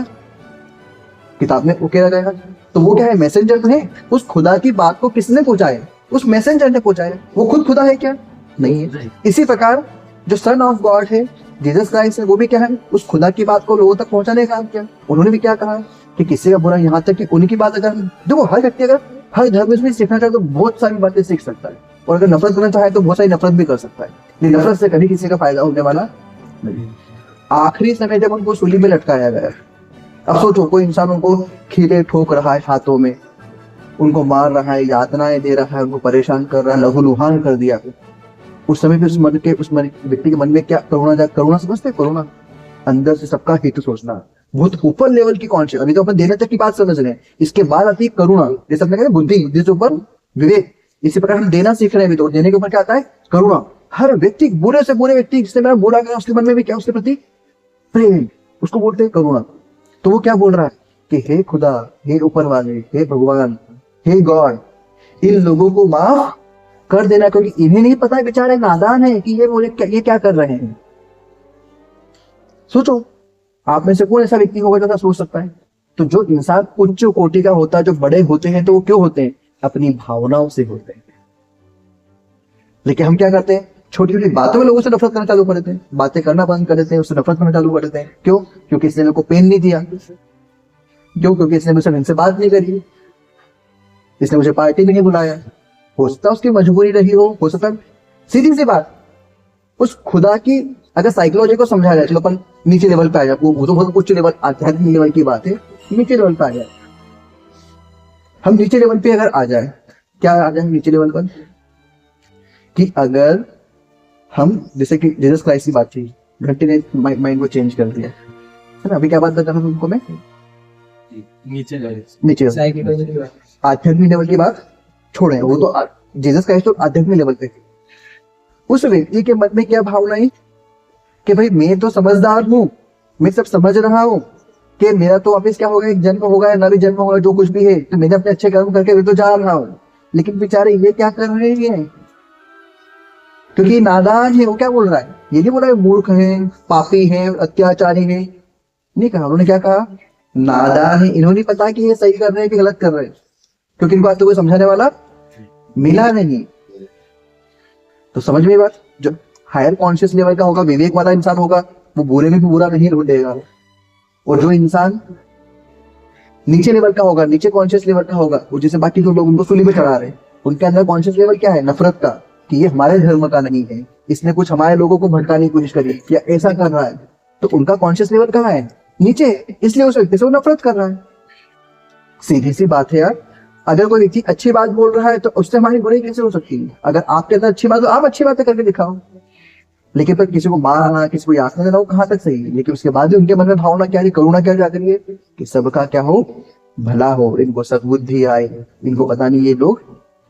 किताब में उकेरा जाएगा। तो वो क्या है, मैसेंजर तो है। उस खुदा की बात को किसने पहुंचाया, उस मैसेंजर ने पहुंचाया। वो खुद खुदा है क्या, नहीं है। इसी प्रकार जो सन ऑफ गॉड है जीसस क्राइस्ट है, वो भी क्या है, उस खुदा की बात को लोगों तक पहुंचाने का काम किया। उन्होंने भी क्या कहा कि किसी का बुरा, यहाँ तक कि उनकी बात अगर देखो, हर व्यक्ति अगर हर धर्म में सीखना चाहे तो बहुत सारी बातें सीख सकता है, और अगर नफरत करना चाहे तो बहुत सारी नफरत भी कर सकता है। लेकिन नफरत से कभी किसी का फायदा होने वाला नहीं। आखिरी समय जब उनको सूली में लटकाया गया, अब सोचो कोई इंसान उनको खीले ठोक रहा है हाथों में, उनको मार रहा है, यातनाएं दे रहा है, उनको परेशान कर रहा है, लहूलुहान कर दिया। उस समय पे उस व्यक्ति के मन में क्या करुणा समझते, करुणा अंदर से सबका हित सोचना, बहुत ऊपर लेवल की कॉन्शियस। अभी तो अपन देने तक की बात समझ रहे हैं, इसके बाद आती है करुणा, जैसे अपने कहते बुद्धि से ऊपर विवेक। इसी प्रकार हम देना सीख रहे हैं, तो देने के ऊपर क्या आता है, करुणा। हर व्यक्ति, बुरे से बुरे व्यक्ति जिसने मेरा बुरा किया, उसके मन में भी क्या, उसके प्रति प्रेम, उसको बोलते हैं करुणा। तो वो क्या बोल रहा है कि हे खुदा, हे ऊपर वाले, हे भगवान, हे गॉड, इन लोगों को माफ कर देना, क्योंकि इन्हें नहीं पता, बेचारे नादान है कि ये क्या कर रहे हैं। सोचो, आप में से कौन ऐसा व्यक्ति होगा जो ऐसा सोच सकता है। तो जो इंसान उच्च कोटि का होता है, जो बड़े होते हैं, तो वो क्यों होते हैं, अपनी भावनाओं से होते हैं। लेकिन हम क्या करते हैं, छोटी छोटी बातों में लोगों से नफरत करना चालू कर देते हैं, बातें करना बंद कर देते हैं, उससे नफरत करना चालू कर देते हैं। क्यों, क्योंकि इसने मेरे को पेन नहीं दिया, क्यों, क्योंकि इसने मुझसे ढंग से बात नहीं करी, इसने मुझे पार्टी में नहीं बुलाया। हो सकता है उसकी मजबूरी रही हो सकता है। सीधी सी बात, उस खुदा की अगर साइकोलॉजी को समझाया जाए, चलो अपन नीचे लेवल पे आ जाए, वो तो बहुत उच्च लेवल, आध्यात्मिक लेवल की बात है, नीचे लेवल पे आ जाए। हम नीचे लेवल पे अगर आ जाए, क्या आ जाए नीचे लेवल पर, कि अगर हम, जैसे कि जीसस क्राइस्ट की बात थी, घंटे ने माइंड को चेंज कर दिया है ना। अभी क्या बात बता रहा हूँ तुमको मैं, नीचे आध्यात्मिक लेवल की बात छोड़े, वो तो जीसस क्राइस्ट तो आध्यात्मिक लेवल पे थे। उस व्यक्ति के मन में क्या भावना है कि भाई मैं तो समझदार हूँ, मैं सब समझ रहा हूँ कि मेरा तो वापिस क्या होगा, एक जन्म होगा या ना भी जन्म होगा, जो कुछ भी है, तो मैंने अपने अच्छे कर्म करके मैं तो जा रहा हूँ। लेकिन बेचारे ये क्या कर रहे हैं, क्योंकि नादान है। वो क्या बोल रहा है, ये नहीं बोल रहा है मूर्ख है, पापी है, अत्याचारी है, नहीं कहा। उन्होंने क्या कहा, नादान है। इन्होंने पता कि ये सही कर रहे हैं कि गलत कर रहे हैं, क्योंकि इनको आज तो कोई समझाने वाला मिला नहीं। तो समझ में बात, जो हायर कॉन्शियस लेवल का होगा, विवेक वाला इंसान होगा, वो बुरे में भी बुरा नहीं ढूंढेगा। और जो इंसान नीचे लेवल का होगा, नीचे कॉन्शियस लेवल का होगा, वो जैसे बाकी जो लोग उनको सूली पे चढ़ा रहे हैं, उनके अंदर कॉन्शियस लेवल क्या है? नफरत का, कि ये हमारे धर्म का नहीं है, इसने कुछ हमारे लोगों को भटकाने की कोशिश करी या ऐसा कर रहा है। तो उनका कॉन्शियस लेवल कहाँ है? नीचे, इसलिए उस व्यक्ति से वो नफरत कर रहा है। सीधी सी बात है यार, अगर कोई व्यक्ति अच्छी बात बोल रहा है तो उससे हमारी बुराई कैसे हो सकती है? अगर आपके अंदर अच्छी बात हो, आप अच्छी बातें करके दिखाओ, लेकिन फिर किसी को मारना, किसी को यातना देना, वो कहाँ तक सही है? लेकिन उसके बाद भी उनके मन में भावना क्या है, करुणा क्या जाती है कि सबका क्या हो, भला हो, इनको सद्बुद्धि आए, इनको पता नहीं ये लोग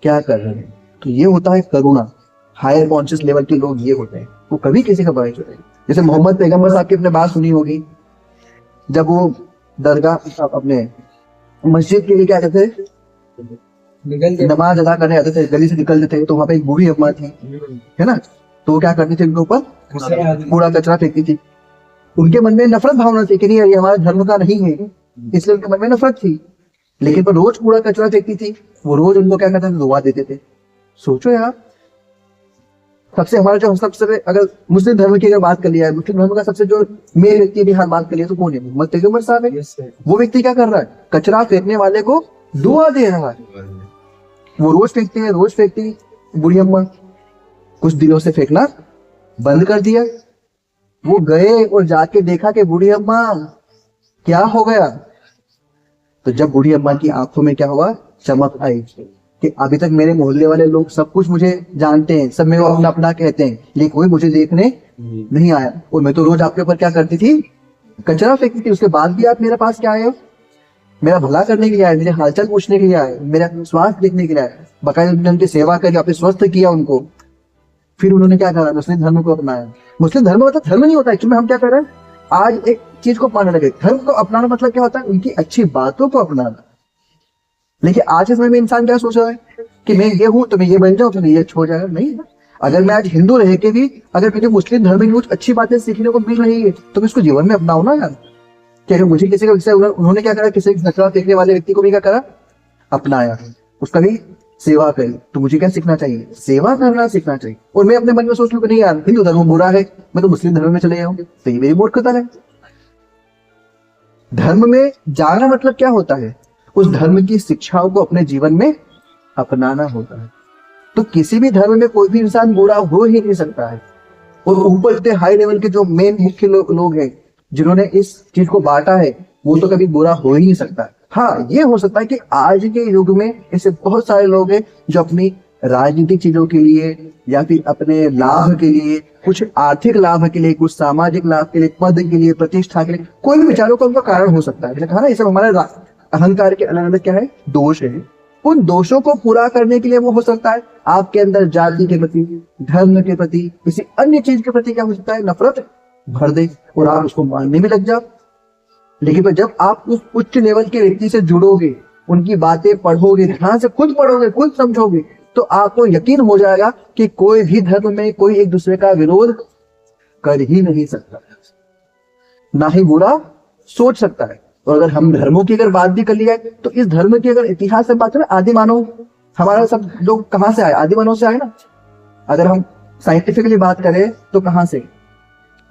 क्या कर रहे हैं। तो ये होता है करुणा। हायर कॉन्शियस लेवल के लोग ये होते हैं, वो कभी किसी का बुराई नहीं करेंगे। जैसे मोहम्मद पैगंबर साहब की आपने बात सुनी होगी, जब वो दरगाह अपने मस्जिद के लिए क्या कहते थे, नमाज अदा करने आते थे, गली से निकलते थे, तो वहां पे एक बूढ़ी अम्मा थी, है ना, तो वो क्या करती थी, उनके ऊपर कूड़ा कचरा फेंकती थी। उनके मन में नफरत भावना थी कि नहीं ये हमारे धर्म का नहीं है, इसलिए उनके मन में नफरत थी। लेकिन वो रोज कूड़ा कचरा फेंकती थी, वो रोज उनको क्या करते थे, दुआ देते थे। सोचो यार, सबसे हमारा जो सबसे, अगर मुस्लिम धर्म की अगर बात कर लिया है, मुस्लिम धर्म का सबसे जो मेन व्यक्ति भी हाल बात कर लिया तो कौन है? मोहम्मद पैगंबर साहब है। वो व्यक्ति क्या कर रहा है? कचरा फेंकने वाले को दुआ दे रहा है। वो रोज फेंकते हैं, रोज फेंकती बूढ़ी अम्मा, कुछ दिनों से फेंकना बंद कर दिया। वो गए और जाके देखा कि बूढ़ी अम्मा क्या हो गया। तो जब बूढ़ी अम्मा की आंखों में क्या हुआ, चमक आई कि अभी तक मेरे मोहल्ले वाले लोग सब कुछ मुझे जानते हैं, सब मेरे को अपना अपना कहते हैं, लेकिन कोई मुझे देखने नहीं आया। और मैं तो रोज आपके ऊपर क्या करती थी, कचरा फेंकती थी, उसके बाद भी आप मेरे पास क्या आए हो? मेरा भला करने के लिए आए, मेरे हालचाल पूछने के लिए आए, मेरा स्वास्थ्य देखने के लिए आए, बाकायदा उनकी सेवा करी, आपने स्वस्थ किया उनको। फिर उन्होंने क्या करा, मुस्लिम धर्म को अपनाया। मुस्लिम धर्म मतलब धर्म नहीं होता एक्चुअली, हम क्या कर रहे हैं आज एक चीज को अपनाने लगे। धर्म को अपनाना मतलब क्या होता है, उनकी अच्छी बातों को अपनाना। लेकिन आज के समय में इंसान क्या सोच रहा है कि मैं ये हूं तो मैं ये बन जाऊं तो मैं ये छोड़ जाएगा। नहीं, अगर मैं आज हिंदू रह के भी अगर मुझे मुस्लिम धर्म की कुछ अच्छी बातें सीखने को मिल रही है तो मैं उसको जीवन में अपनाऊं ना यार। कि अगर मुझे किसी का, उन्होंने क्या करा, किसी नशा फेंकने वाले व्यक्ति को भी क्या करा, अपनाया, उसका भी सेवा करी, तो मुझे क्या सीखना चाहिए, सेवा करना सीखना चाहिए। और मैं अपने मन में सोच लूं कि नहीं यार हिंदू धर्म बुरा है, मैं तो मुस्लिम धर्म में चले जाऊंगी, तो ये मेरी मूर्खता है। धर्म में जाना मतलब क्या होता है, उस धर्म की शिक्षाओं को अपने जीवन में अपनाना होता है। तो किसी भी धर्म में कोई भी इंसान बुरा हो ही नहीं सकता है। और ऊपर इतने हाई लेवल के जो मेन मुख्य लोग हैं जिन्होंने इस चीज को बांटा है, वो तो कभी बुरा हो ही नहीं सकता। हाँ, ये हो सकता है कि आज के युग में ऐसे बहुत सारे लोग हैं जो अपनी राजनीतिक चीजों के लिए या फिर अपने लाभ के लिए, कुछ आर्थिक लाभ के लिए, कुछ सामाजिक लाभ के लिए, पद के लिए, प्रतिष्ठा के लिए, कोई भी विचारों का उनका कारण हो सकता है। मैंने कहा ना, ये सब हमारे अहंकार के अलग अलग क्या है, दोष है। उन दोषों को पूरा करने के लिए वो हो सकता है आपके अंदर जाति के प्रति, धर्म के प्रति, किसी अन्य चीज के प्रति क्या हो सकता है, नफरत भर दे और आप उसको मानने में लग जाओ। लेकिन जब आप उस उच्च लेवल के व्यक्ति से जुड़ोगे, उनकी बातें पढ़ोगे, ध्यान से खुद पढ़ोगे, खुद समझोगे, तो आपको यकीन हो जाएगा कि कोई भी धर्म में कोई एक दूसरे का विरोध कर ही नहीं सकता, ना ही बुरा सोच सकता है। और अगर हम धर्मों की अगर बात भी कर लिया है तो इस धर्म की अगर इतिहास से बात करें, आदि मानव हमारा सब लोग कहाँ से आए, आदि मानव से आए ना। अगर हम साइंटिफिकली बात करें तो कहाँ से,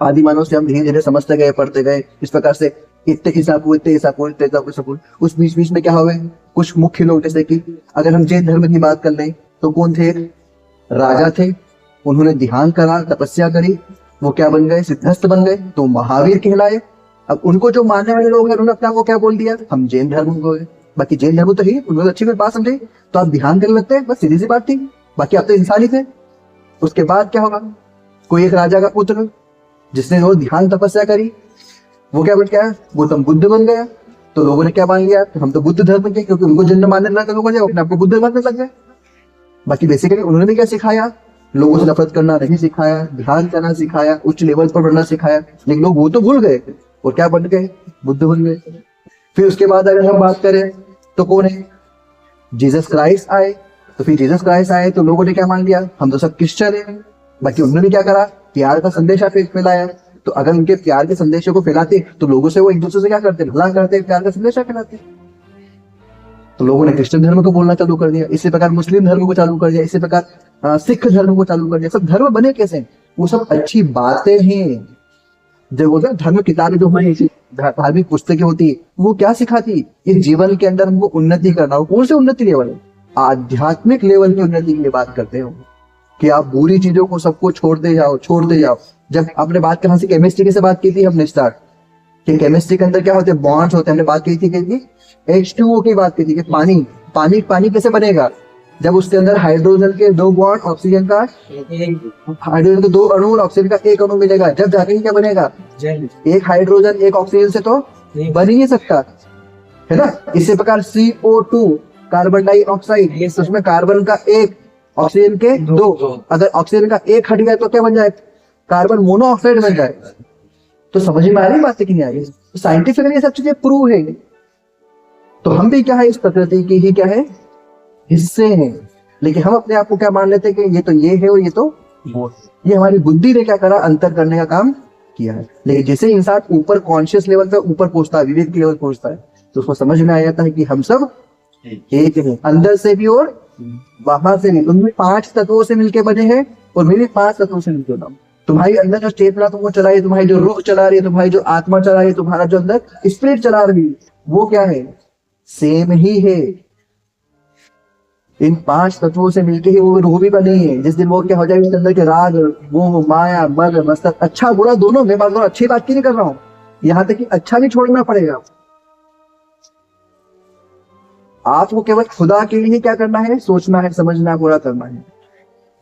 आदि मानव से हम धीरे धीरे समझते गए, पढ़ते गए, इस प्रकार से इतने ईसापुर। उस बीच बीच में क्या हुए, कुछ मुख्य लोग, जैसे कि अगर हम जैन धर्म की बात कर लें तो कौन थे, राजा थे, उन्होंने ध्यान करा, तपस्या करी, वो क्या बन गए, सिद्धस्थ बन गए, तो महावीर कहलाए। अब उनको जो मानने वाले लोग हैं उन्होंने अपने आप को क्या बोल दिया, हम जैन धर्म को गए। बाकी जैन धर्म तो ही उन्होंने अच्छी बात समझे तो आप ध्यान करने लगते हैं, बस सीधी सी बात थी। बाकी आप तो इंसान ही थे। उसके बाद क्या होगा, कोई एक राजा का पुत्र जिसने रोज ध्यान तपस्या करी, वो क्या बन गया, गौतम बुद्ध बन गया। तो लोगों ने क्या मान लिया, तो हम तो बुद्ध धर्म के, क्योंकि उनको जन्म मानने लगा लोगों ने, अपने आपको बुद्ध मानने लग गए। बाकी बेसिकली उन्होंने भी क्या सिखाया, लोगों से नफरत करना नहीं सिखाया, ध्यान करना सिखाया, उच्च लेवल पर बढ़ना सिखाया। लेकिन लोग वो तो भूल गए और क्या बन गए, बुद्ध बन गए। फिर उसके बाद अगर हम बात करें तो कौन है, जीसस क्राइस्ट आए। तो फिर जीसस क्राइस्ट आए तो लोगों ने क्या मान लिया, हम तो सब क्रिश्चियन है। बाकी उन्होंने क्या करा, प्यार का संदेशा फैलाया। तो अगर उनके प्यार के संदेशों को फैलाते तो लोगों से वो एक दूसरे से क्या करते, भला करते, प्यार का संदेशा फैलाते। तो लोगों ने क्रिश्चियन धर्म को बोलना चालू कर दिया, इसी प्रकार मुस्लिम धर्म को चालू कर दिया, इसी प्रकार सिख धर्म को चालू कर दिया। सब धर्म बने कैसे, वो सब अच्छी बातें हैं। जब बोलते हैं धर्म किताबें जो हमारी धार्मिक पुस्तकें होती है, वो क्या सिखाती है? इस जीवन के अंदर हमको उन्नति करना हो। कौन से उन्नति लेवल है? आध्यात्मिक लेवल की उन्नति की बात करते हो कि आप बुरी चीजों को सबको छोड़ते जाओ। जब आपने बात करना सी केमिस्ट्री की से बात की थी हमने स्टार्ट कि केमिस्ट्री के अंदर क्या होते हैं? बॉन्ड्स होते हैं। हमने बात की थी कि H2O की बात की थी कि पानी कैसे बनेगा? जब उसके अंदर हाइड्रोजन के 2 बॉन्ड, ऑक्सीजन का हाइड्रोजन के 2 अणु और ऑक्सीजन का 1 अणु मिलेगा, जब जाके क्या बनेगा? एक हाइड्रोजन 1 ऑक्सीजन से तो बन ही नहीं सकता, है ना। इसी प्रकार CO2 कार्बन डाइऑक्साइड, उसमें कार्बन का 1, ऑक्सीजन के 2, अगर ऑक्सीजन का 1 हट गया तो क्या बन जाए? कार्बन मोनोऑक्साइड बन जाए। तो समझ में आ रही बात है कि नहीं आ रही? तो साइंटिफिकली ये सब चीजें प्रूव है। तो हम भी क्या है? इस प्रकृति की ही क्या है? हिस्से हैं। लेकिन हम अपने आप को क्या मान लेते हैं कि ये तो ये है और ये तो वो है। ये हमारी बुद्धि ने क्या करा? अंतर करने का काम किया है। लेकिन जैसे इंसान ऊपर कॉन्शियस लेवल पे ऊपर पहुंचता है, विवेक के लेवल पहुंचता है, तो उसको समझ में आ जाता है कि हम सब एक हैं, अंदर से भी और बाहर से भी। उनमें 5 तत्वों से मिलके बने हैं और मेरे 5 तत्वों से मिलके बना। तुम्हारी अंदर जो चेतना तुमको चला रही है, तुम्हारी जो रूह चला रही है, तुम्हारी जो आत्मा चला रही है, तुम्हारा जो अंदर स्पिरिट चला रही है, वो क्या है? सेम ही है। इन 5 तत्वों से मिलके ही वो रूह भी बनी है। जिस दिन वो क्या हो जाए, उसके अंदर के राग, मोह, माया, मद, मस्तक, अच्छा बुरा दोनों, मैं बात अच्छी बात की नहीं कर रहा हूँ, यहाँ तक कि अच्छा भी छोड़ना पड़ेगा। आपको केवल खुदा के लिए क्या करना है? सोचना है, समझना, पूरा करना है।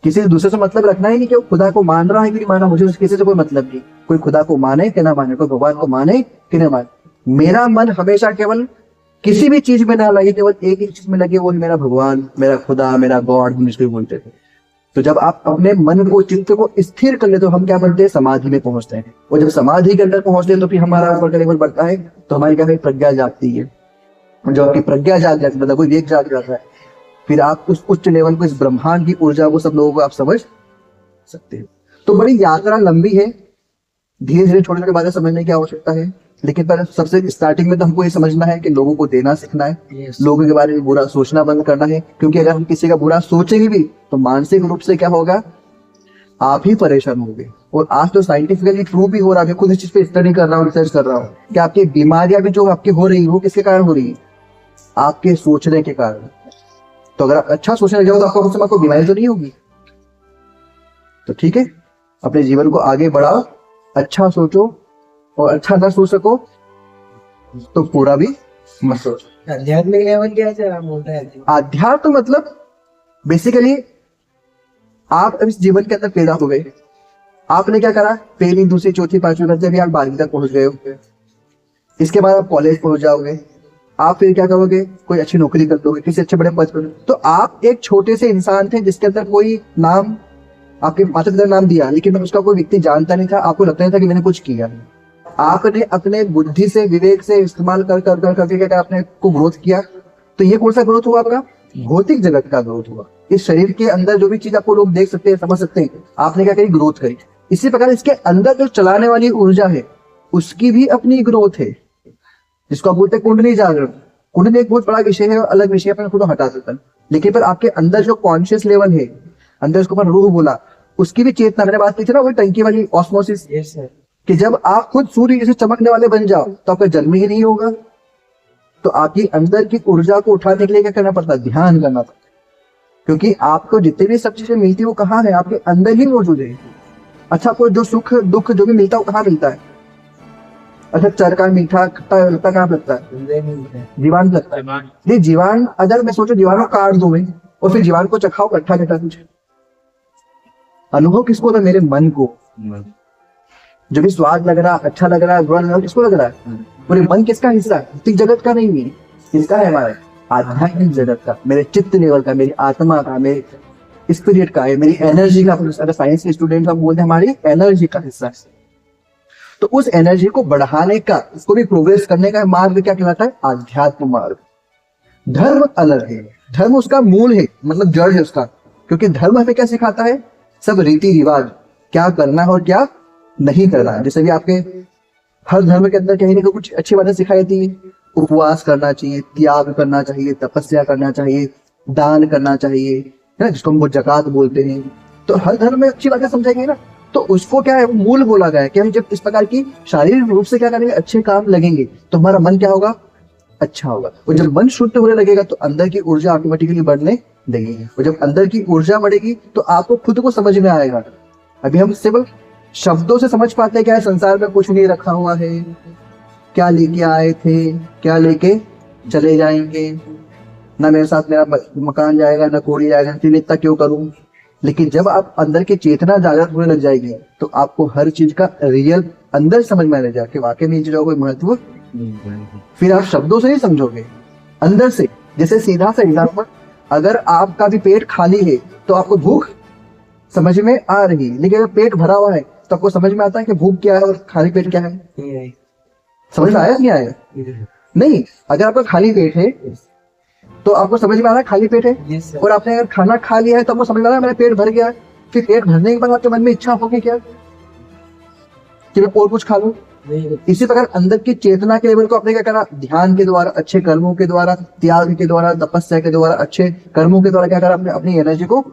किसी दूसरे से मतलब रखना ही नहीं कि वो खुदा को मान रहा है कि नहीं मान रहा, मुझे किसी से कोई मतलब नहीं। कोई खुदा को माने कि ना माने, कोई भगवान को माने कि ना माने, मेरा मन हमेशा केवल किसी भी चीज में ना लगे, केवल एक ही चीज में लगे, वो मेरा भगवान, मेरा खुदा, मेरा गॉड, हम इसको बोलते थे। तो जब आप अपने मन को, चित्त को स्थिर कर ले, तो हम क्या बनते हैं? समाधि में पहुंचते हैं। और जब समाधि के अंदर पहुंचते हैं तो फिर हमारा ऊपर का लेवल बढ़ता है, तो हमारी क्या प्रज्ञा जागती है। जो आपकी प्रज्ञा जाग जाती है, मतलब कोई विवेक जाग जाता है, फिर आप उस उच्च लेवल को, इस ब्रह्मांड की ऊर्जा को, सब लोगों को आप समझ सकते हैं। तो बड़ी यात्रा लंबी है, धीरे धीरे छोटे छोटे बातें समझने की आवश्यकता है। लेकिन पर सबसे स्टार्टिंग में तो हमको ये समझना है कि लोगों को देना सीखना है, लोगों के बारे में बुरा सोचना बंद करना है। क्योंकि अगर हम किसी का बुरा सोचेंगे भी तो मानसिक रूप से क्या होगा? आप ही परेशान होंगे। और आज तो साइंटिफिकली प्रूव भी हो रहा है, मैं खुद इस चीज पे स्टडी कर रहा हूँ, रिसर्च कर रहा हूँ कि आपकी बीमारियां भी जो आपकी हो रही है, वो किसके कारण हो रही है? आपके सोचने के कारण। तो अगर आप अच्छा सोचने लग जाओ तो आपको बीमारी तो नहीं होगी। तो ठीक है, अपने जीवन को आगे बढ़ाओ, अच्छा सोचो, और अच्छा ना सोच सको तो पूरा भी मत सोचो। आध्यात्मिक लेवल क्या है आप बोलते हैं? आध्यात्म मतलब बेसिकली आप इस जीवन के अंदर पैदा हो गए, आपने क्या करा? पहली, दूसरी, चौथी, 5वीं क्लास, जब आप 12वीं तक पहुंच गए हो, इसके बाद आप कॉलेज पहुंच जाओगे, आप फिर क्या करोगे? कोई अच्छी नौकरी कर दोगे, किसी अच्छे बड़े पद पर। तो आप एक छोटे से इंसान थे जिसके अंदर कोई नाम, आपके माता पिता ने नाम दिया, लेकिन उसका कोई व्यक्ति जानता नहीं था, आपको लगता नहीं था कि मैंने कुछ किया। आपने अपने बुद्धि से, विवेक से इस्तेमाल कर कर कर करके आपने को ग्रोथ किया। तो ये कौन सा ग्रोथ हुआ? आपका भौतिक जगत का ग्रोथ हुआ। इस शरीर के अंदर जो भी चीज आपको लोग देख सकते हैं, समझ सकते हैं, आपने क्या करी? ग्रोथ करी। इसी प्रकार इसके अंदर जो चलाने वाली ऊर्जा है, उसकी भी अपनी ग्रोथ है, जिसको आप बोलते हैं कुंडली जागरण। कुंडली एक बहुत बड़ा विषय है, अलग विषय अपने खुद हटा सकता है। लेकिन पर आपके अंदर जो कॉन्शियस लेवल है, अंदर उसको अपन रूह बोला, उसकी भी चेतना, मैंने बात की थी ना, वो टंकी वाली ऑस्मोसिस, कि जब आप खुद सूर्य जैसे चमकने वाले बन जाओ तो आपका जन्म ही नहीं होगा। तो आपकी अंदर की ऊर्जा को उठाने के लिए क्या करना पड़ता है? ध्यान करना पड़ता है। क्योंकि आपको जितनी भी सब चीजें मिलती है वो कहाँ है? आपके अंदर ही मौजूद है। अच्छा, आपको जो सुख दुख जो भी मिलता है वो कहाँ मिलता है? अच्छा, चरका, मीठा, खट्टा लगता कहाँ लगता है? जीवान लगता है। नहीं, जीवान, अगर मैं सोचो जीवान को काट दूं मैं और फिर जीवान को चखाओ, कट्ठा कट्ठा कुछ अनुभव किसको होता है? मेरे मन को। जो भी स्वाद लग रहा, अच्छा लग रहा है, बुरा लग रहा है, किसको लग रहा है? पूरे मन किसका हिस्सा है? भौतिक जगत का नहीं है, किसका है? हमारे आध्यात्मिक जगत का, मेरे चित्त लेवल का, मेरी आत्मा का, मेरे स्पिरिट का है, मेरी एनर्जी का। अगर साइंस के स्टूडेंट हम बोलते हैं हमारी एनर्जी का हिस्सा है। तो उस एनर्जी को बढ़ाने का, उसको भी प्रोग्रेस करने का मार्ग क्या कहलाता है? आध्यात्म मार्ग। धर्म अलग है, धर्म उसका मूल है, मतलब जड़ है उसका। क्योंकि धर्म हमें क्या सिखाता है? सब रीति रिवाज, क्या करना है और क्या नहीं करना है। जैसे भी आपके हर धर्म के अंदर कहीं ना कहीं कुछ अच्छी बातें सिखाई जाती है। उपवास करना चाहिए, त्याग करना चाहिए, तपस्या करना चाहिए, दान करना चाहिए, है ना, जिसको हम जकात बोलते हैं। तो हर धर्म में अच्छी बातें समझाएंगे ना। तो उसको क्या है, मूल बोला गया है कि हम जब इस प्रकार की शारीरिक रूप से क्या करेंगे, अच्छे काम लगेंगे, तो हमारा मन क्या होगा, अच्छा होगा। और जब मन शुद्ध होने लगेगा तो अंदर की ऊर्जा ऑटोमेटिकली बढ़ने लगेगी, और जब अंदर की ऊर्जा बढ़ेगी तो आपको खुद को समझ में आएगा। अभी हम सिर्फ शब्दों से समझ पाते हैं क्या है, संसार में कुछ नहीं रखा हुआ है, क्या लेके आए थे, क्या लेके चले जाएंगे, ना मेरे साथ मेरा मकान जाएगा, ना कोड़ी जाएगा, फिर इतना क्यों करूं। लेकिन जब आप अंदर की चेतना जागृत होने लग जाएगी तो आपको हर चीज का रियल अंदर समझ में आने लग जाएगा कि वाकई में इन चीजों का कोई महत्व। फिर आप शब्दों से नहीं समझोगे, अंदर से। जैसे सीधा सा एग्जाम्पल, अगर आपका भी पेट खाली है तो आपको भूख समझ में आ रही है, लेकिन अगर पेट भरा हुआ है तो आपको समझ में आता है कि भूख क्या है और खाली पेट क्या है। समझ में आया नहीं आया? नहीं, अगर आपका खाली पेट है तो आपको समझ में आ रहा है खाली पेट है, और आपने अगर खाना खा लिया है तो आपको समझ में आ रहा है मेरा पेट भर गया है। फिर पेट भरने के बाद आपके मन में इच्छा होगी क्या कि मैं और कुछ खा लूं। इसी प्रकार अंदर की चेतना के लेवल को आपने क्या करा, ध्यान के द्वारा, अच्छे कर्मों के द्वारा, त्याग के द्वारा, तपस्या के द्वारा, अच्छे कर्मों के द्वारा क्या करा, आपने अपनी एनर्जी को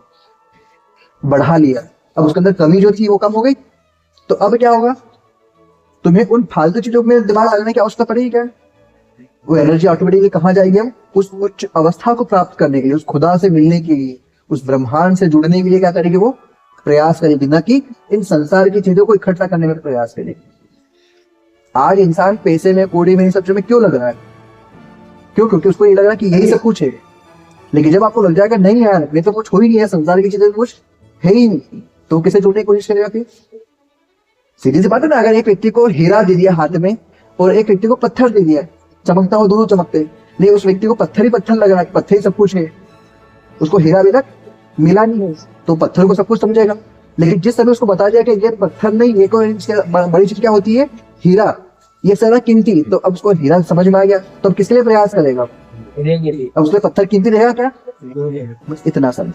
बढ़ा लिया। अब उसके अंदर कमी जो थी वो कम हो गई। तो अब क्या होगा, तुम्हें उन फालतू चीजों में दिमाग लगाने की आवश्यकता पड़ेगी क्या? वो एनर्जी ऑटोमेटिकली कहाँ जाएगी, हम उस उच्च अवस्था को प्राप्त करने के लिए, उस खुदा से मिलने के लिए, उस ब्रह्मांड से जुड़ने के लिए क्या करेगी, वो प्रयास करेगी, ना कि इन संसार की चीजों को इकट्ठा करने में प्रयास करेगी। आज इंसान पैसे में, कौड़ी में, इन सब चीजों में क्यों लग रहा है? क्यों? क्योंकि उसको ये लग रहा है कि यही सब कुछ है। लेकिन जब आपको लग जाएगा नहीं यार मैं तो कुछ हो ही नहीं है, संसार की चीजें कुछ है ही नहीं, तो किसे जुड़ने की कोशिश करेगा फिर? सीधी सी बात है ना, अगर एक व्यक्ति को हीरा दे दिया हाथ में और एक व्यक्ति को पत्थर दे दिया, चमकता हो दोनों चमकते, नहीं उस व्यक्ति को पत्थर ही पत्थर लग रहा है, पत्थर ही सब कुछ है, उसको हीरा अभी तक मिला नहीं है, तो पत्थर को सब कुछ समझेगा। लेकिन जिस समय उसको बता दिया कि ये पत्थर नहीं, ये कोई बड़ी चीज क्या होती है, हीरा, ये सारा कीमती, तो अब उसको हीरा समझ में आ गया, तो अब किसके लिए प्रयास करेगा? अब उसके पत्थर कीमती रहेगा क्या? बस इतना सब।